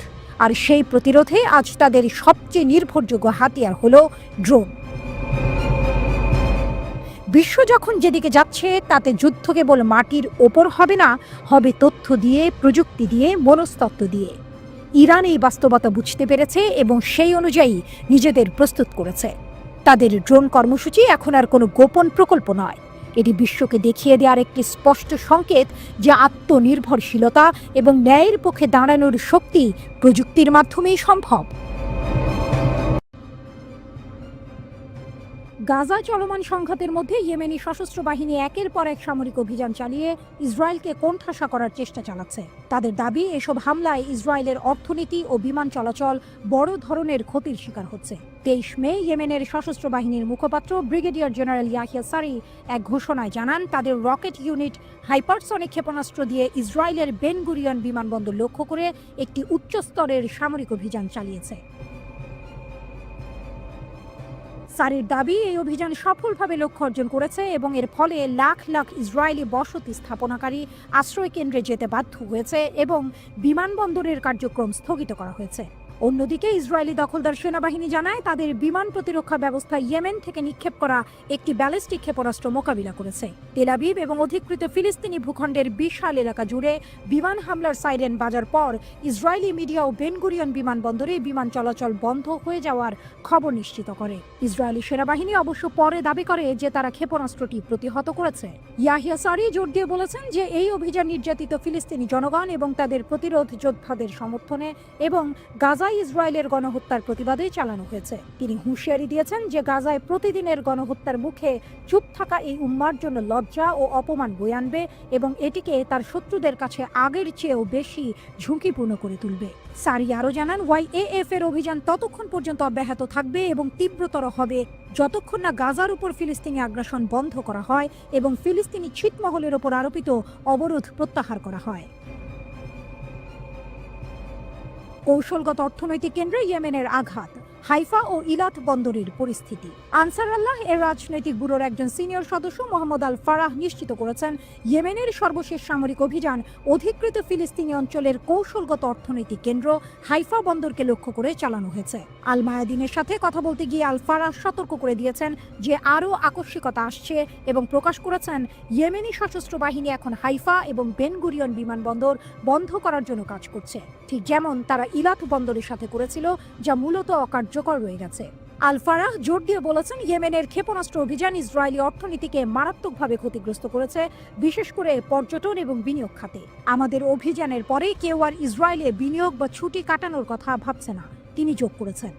আর সেই প্রতিরোধে আজ তাদের সবচেয়ে নির্ভরযোগ্য হাতিয়ার হলো ড্রোন। বিশ্ব যখন যেদিকে যাচ্ছে, তাতে যুদ্ধ কেবল মাটির ওপর হবে না, হবে তথ্য দিয়ে, প্রযুক্তি দিয়ে, মনস্তত্ত্ব দিয়ে। ইরান এই বাস্তবতা বুঝতে পেরেছে এবং সেই অনুযায়ী নিজেদের প্রস্তুত করেছে। তাদের ড্রোন কর্মসূচি এখন আর কোনো গোপন প্রকল্প নয়, এটি বিশ্বকে দেখিয়ে দেওয়ার একটি স্পষ্ট সংকেত যে আত্মনির্ভরশীলতা এবং ন্যায়ের পক্ষে দাঁড়ানোর শক্তি প্রযুক্তির মাধ্যমেই সম্ভব। গাজা চলমান সংঘাতের মধ্যে ইয়েমেনি সশস্ত্র বাহিনী একের পর এক সামরিক অভিযান চালিয়ে ইসরায়েলকে কোণঠাসা করার চেষ্টা চালাচ্ছে। তাদের দাবি, এসব হামলায় ইসরায়েলের অর্থনীতি ও বিমান চলাচল বড় ধরনের ক্ষতির শিকার হচ্ছে। 23 মে ইয়েমেনের সশস্ত্র বাহিনীর মুখপাত্র ব্রিগেডিয়ার জেনারেল ইয়াহিয়া সারি এক ঘোষণায় জানান, তাদের রকেট ইউনিট হাইপারসনিক ক্ষেপণাস্ত্র দিয়ে ইসরায়েলের বেন গুরিয়ন বিমানবন্দর লক্ষ্য করে একটি উচ্চস্তরের সামরিক অভিযান চালিয়েছে। সারির দাবি, এই অভিযান সফলভাবে লক্ষ্য অর্জন করেছে এবং এর ফলে লাখ লাখ ইসরায়েলি বসতি স্থাপনাকারী আশ্রয় কেন্দ্রে যেতে বাধ্য হয়েছে এবং বিমানবন্দরের কার্যক্রম স্থগিত করা হয়েছে। অন্যদিকে ইসরায়েলি দখলদার সেনাবাহিনী জানায়, তাদের বিমান প্রতিরক্ষা ব্যবস্থা ইয়েমেন থেকে নিক্ষেপ করা একটি ব্যালিস্টিক ক্ষেপণাস্ত্র মোকাবিলা করেছে। তেল আবিব এবং অধিকৃত ফিলিস্তিনি ভূখণ্ডের বিশাল এলাকা জুড়ে বিমান হামলার সাইরেন বাজার পর ইসরায়েলি মিডিয়া ও বেন গুরিয়ন বিমানবন্দরে বিমান চলাচল বন্ধ হয়ে যাওয়ার খবর নিশ্চিত করে। ইসরায়েলি সেনাবাহিনী অবশ্য পরে দাবি করে যে তারা ক্ষেপণাস্ত্রটি প্রতিহত করেছে। ইয়াহিয়া সারি জোর দিয়ে বলেছেন যে এই অভিযান নির্যাতিত ফিলিস্তিনি জনগণ এবং তাদের প্রতিরোধ যোদ্ধাদের সমর্থনে এবং গাজা ইসরায়েলের গণহত্যার প্রতিবাদে চালানো হয়েছে। তিনি হুঁশিয়ারি দিয়েছেন যে গাজায় প্রতিদিনের গণহত্যার মুখে চুপ থাকা এই উম্মার জন্য লজ্জা ও অপমান বয়ে আনবে এবং এটিকে তার শত্রুদের কাছে আগের চেয়েও বেশি ঝুঁকিপূর্ণ করে তুলবে। সারি আরও জানান, ওয়াইএএফ এর অভিযান ততক্ষণ পর্যন্ত অব্যাহত থাকবে এবং তীব্রতর হবে যতক্ষণ না গাজার উপর ফিলিস্তিনি আগ্রাসন বন্ধ করা হয় এবং ফিলিস্তিনি ছিটমহলের ওপর আরোপিত অবরোধ প্রত্যাহার করা হয়। কৌশলগত অর্থনৈতিক কেন্দ্রে ইয়েমেনের আঘাত, হাইফা ও ইলাত বন্দরের পরিস্থিতি। আনসার আল্লাহ এর রাজনৈতিক ব্যুরোর একজন সিনিয়র সদস্য মোহাম্মদ আল ফারাহ নিশ্চিত করেছেন, ইয়েমেনের সর্বশেষ সামরিক অভিযান অধিকৃত ফিলিস্তিনি অঞ্চলের কৌশলগত অর্থনৈতিক কেন্দ্র হাইফা বন্দরকে লক্ষ্য করে চালানো হয়েছে। আল মায়াদিনের সাথে কথা বলতে গিয়ে আল ফারাহ সতর্ক করে দিয়েছেন যে আরও আকস্মিকতা আসছে এবং প্রকাশ করেছেন, ইয়েমেনি সশস্ত্র বাহিনী এখন হাইফা এবং বেন গুরিয়ন বিমানবন্দর বন্ধ করার জন্য কাজ করছে, ঠিক যেমন তারা ইলাত বন্দরের সাথে করেছিল, যা মূলত অকার্যকর রয়ে গেছে। আল ফারাহ জোর দিয়ে বলেছেন, ইয়েমেনের ক্ষেপণাস্ত্র অভিযান ইসরায়েলি অর্থনীতিকে মারাত্মকভাবে ক্ষতিগ্রস্ত করেছে, বিশেষ করে পর্যটন এবং বিনিয়োগ খাতে। আমাদের অভিযানের পরে কেউ আর ইসরায়েলে বিনিয়োগ বা ছুটি কাটানোর কথা ভাবছে না, তিনি যোগ করেছেন।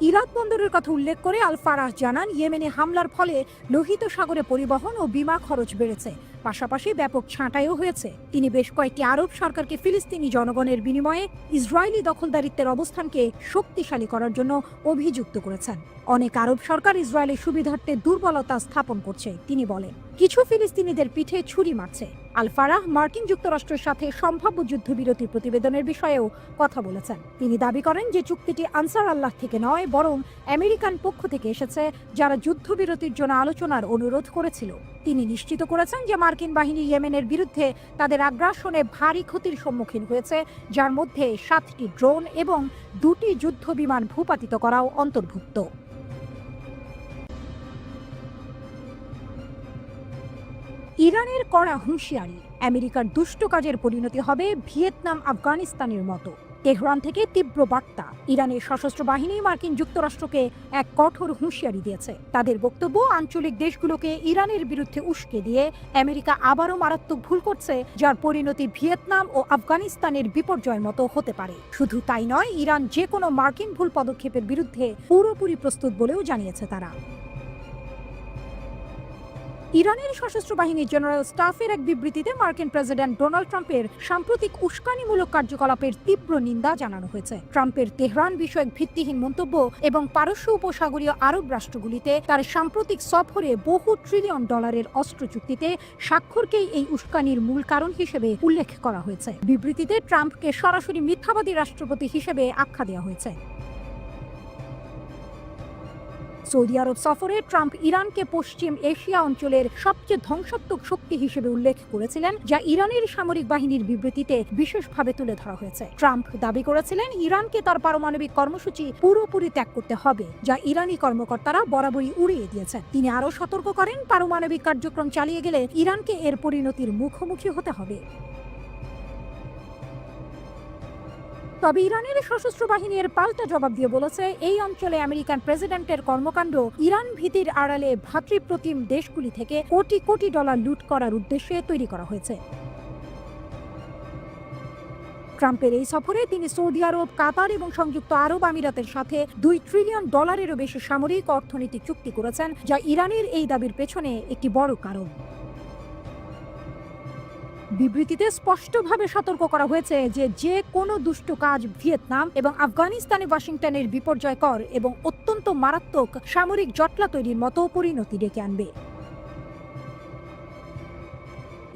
ইলাত বন্দরের কথা উল্লেখ করে আল ফারাহ জানান, ইয়েমেনে হামলার ফলে লোহিত সাগরে পরিবহন ও বিমা খরচ বেড়েছে, পাশাপাশি ব্যাপক ছাঁটাইও হয়েছে। তিনি বেশ কয়েকটি আরব সরকারকে ফিলিস্তিনি জনগণের বিনিময়ে ইসরায়েলি দখলদারিত্বের অবস্থানকে শক্তিশালী করার জন্য অভিযুক্ত করেছেন। অনেক আরব সরকার ইসরায়েলের সুবিধার্থে দুর্বলতা স্থাপন করছে, তিনি বলেন। কিছু ফিলিস্তিনিদের পিঠে ছুরি মারছে। আল ফারাহ মার্কিন যুক্তরাষ্ট্রের সাথে সম্ভাব্য যুদ্ধবিরতির প্রতিবেদনের বিষয়েও কথা বলেছেন। তিনি দাবি করেন যে চুক্তিটি আনসার আল্লাহ থেকে নয়, বরং আমেরিকান পক্ষ থেকে এসেছে, যারা যুদ্ধবিরতির জন্য আলোচনার অনুরোধ করেছিল। তিনি নিশ্চিত করেছেন যে মার্কিন বাহিনী ইয়েমেনের বিরুদ্ধে তাদের আগ্রাসনে ভারী ক্ষতির সম্মুখীন হয়েছে, যার মধ্যে 7টি ড্রোন এবং 2টি যুদ্ধ বিমান ভূপাতিত করাও অন্তর্ভুক্ত। ইরানের কড়া হুঁশিয়ারি, আমেরিকার দুষ্ট কাজের পরিণতি হবে ভিয়েতনাম আফগানিস্তানের মতো। তেহরান থেকে তীব্র বার্তা, ইরানের সশস্ত্র বাহিনী মার্কিন যুক্তরাষ্ট্রকে এক কঠোর হুঁশিয়ারি দিয়েছে। তাদের বক্তব্য, আঞ্চলিক দেশগুলোকে ইরানের বিরুদ্ধে উস্কে দিয়ে আমেরিকা আবারও মারাত্মক ভুল করছে, যার পরিণতি ভিয়েতনাম ও আফগানিস্তানের বিপর্যয়ের মতো হতে পারে। শুধু তাই নয়, ইরান যে কোনো মার্কিন ভুল পদক্ষেপের বিরুদ্ধে পুরোপুরি প্রস্তুত বলেও জানিয়েছে তারা। ইরানের সশস্ত্র বাহিনীর জেনারেল স্টাফের এক বিবৃতিতে মার্কিন প্রেসিডেন্ট ডোনাল্ড ট্রাম্পের সাম্প্রতিক উস্কানিমূলক কার্যকলাপের তীব্র নিন্দা জানানো হয়েছে। ট্রাম্পের তেহরান বিষয়ক ভিত্তিহীন মন্তব্য এবং পারস্য উপসাগরীয় আরব রাষ্ট্রগুলিতে তার সাম্প্রতিক সফরে বহু ট্রিলিয়ন ডলারের অস্ত্র চুক্তিতে স্বাক্ষরকেই এই উস্কানির মূল কারণ হিসেবে উল্লেখ করা হয়েছে। বিবৃতিতে ট্রাম্পকে সরাসরি মিথ্যাবাদী রাষ্ট্রপতি হিসেবে আখ্যা দেওয়া হয়েছে। সৌদি আরব সফরে ট্রাম্প ইরানকে পশ্চিম এশিয়া অঞ্চলের সবচেয়ে ধ্বংসাত্মক শক্তি হিসেবে উল্লেখ করেছিলেন, যা ইরানের সামরিক বাহিনীর বিবৃতিতে বিশেষভাবে তুলে ধরা হয়েছে। ট্রাম্প দাবি করেছিলেন, ইরানকে তার পারমাণবিক কর্মসূচি পুরোপুরি ত্যাগ করতে হবে, যা ইরানি কর্মকর্তারা বরাবরই উড়িয়ে দিয়েছেন। তিনি আরও সতর্ক করেন, পারমাণবিক কার্যক্রম চালিয়ে গেলে ইরানকে এর পরিণতির মুখোমুখি হতে হবে। তবে ইরানের সশস্ত্র বাহিনী এর পাল্টা জবাব দিয়ে বলেছে, এই অঞ্চলে আমেরিকান প্রেসিডেন্টের কর্মকাণ্ড ইরান ভীতির আড়ালে ভ্রাতৃপ্রতিম দেশগুলি থেকে কোটি কোটি ডলার লুট করার উদ্দেশ্যে তৈরি করা হয়েছে। ট্রাম্পের এই সফরে তিনি সৌদি আরব, কাতার এবং সংযুক্ত আরব আমিরাতের সাথে $2 ট্রিলিয়ন বেশি সামরিক অর্থনৈতিক চুক্তি করেছেন, যা ইরানের এই দাবির পেছনে একটি বড় কারণ। বিবৃতিতে স্পষ্টভাবে সতর্ক করা হয়েছে যে কোনো দুষ্টু কাজ ভিয়েতনাম এবং আফগানিস্তানে ওয়াশিংটনের বিপর্যয়কর এবং অত্যন্ত মারাত্মক সামরিক জটলা তৈরির মতো পরিণতি ডেকে আনবে।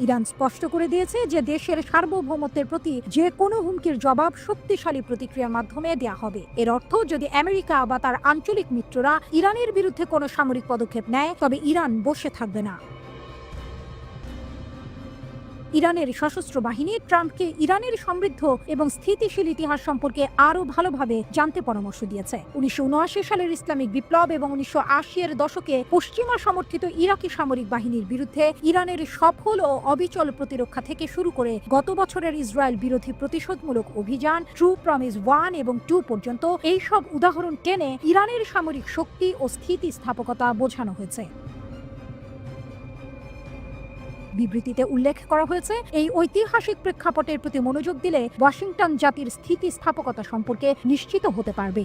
ইরান স্পষ্ট করে দিয়েছে যে দেশের সার্বভৌমত্বের প্রতি যে কোনো হুমকির জবাব শক্তিশালী প্রতিক্রিয়ার মাধ্যমে দেয়া হবে। এর অর্থ, যদি আমেরিকা বা তার আঞ্চলিক মিত্ররা ইরানের বিরুদ্ধে কোনো সামরিক পদক্ষেপ নেয়, তবে ইরান বসে থাকবে না। ইরানের সশস্ত্র বাহিনী ট্রাম্পকে ইরানের সমৃদ্ধ এবং স্থিতিশীল ইতিহাস সম্পর্কে আরও ভালোভাবে জানতে পরামর্শ দিয়েছে। 1979 সালের ইসলামিক বিপ্লব এবং 1980-এর দশকে পশ্চিমা সমর্থিত ইরাকি সামরিক বাহিনীর বিরুদ্ধে ইরানের সফল ও অবিচল প্রতিরক্ষা থেকে শুরু করে গত বছরের ইসরায়েল বিরোধী প্রতিশোধমূলক অভিযান ট্রু প্রমিস 1 এবং 2 পর্যন্ত এই সব উদাহরণ টেনে ইরানের সামরিক শক্তি ও স্থিতিস্থাপকতা বোঝানো হয়েছে। বিবৃতিতে উল্লেখ করা হয়েছে, এই ঐতিহাসিক প্রেক্ষাপটের প্রতি মনোযোগ দিলে ওয়াশিংটন জাতির স্থিতিস্থাপকতা সম্পর্কে নিশ্চিত হতে পারবে।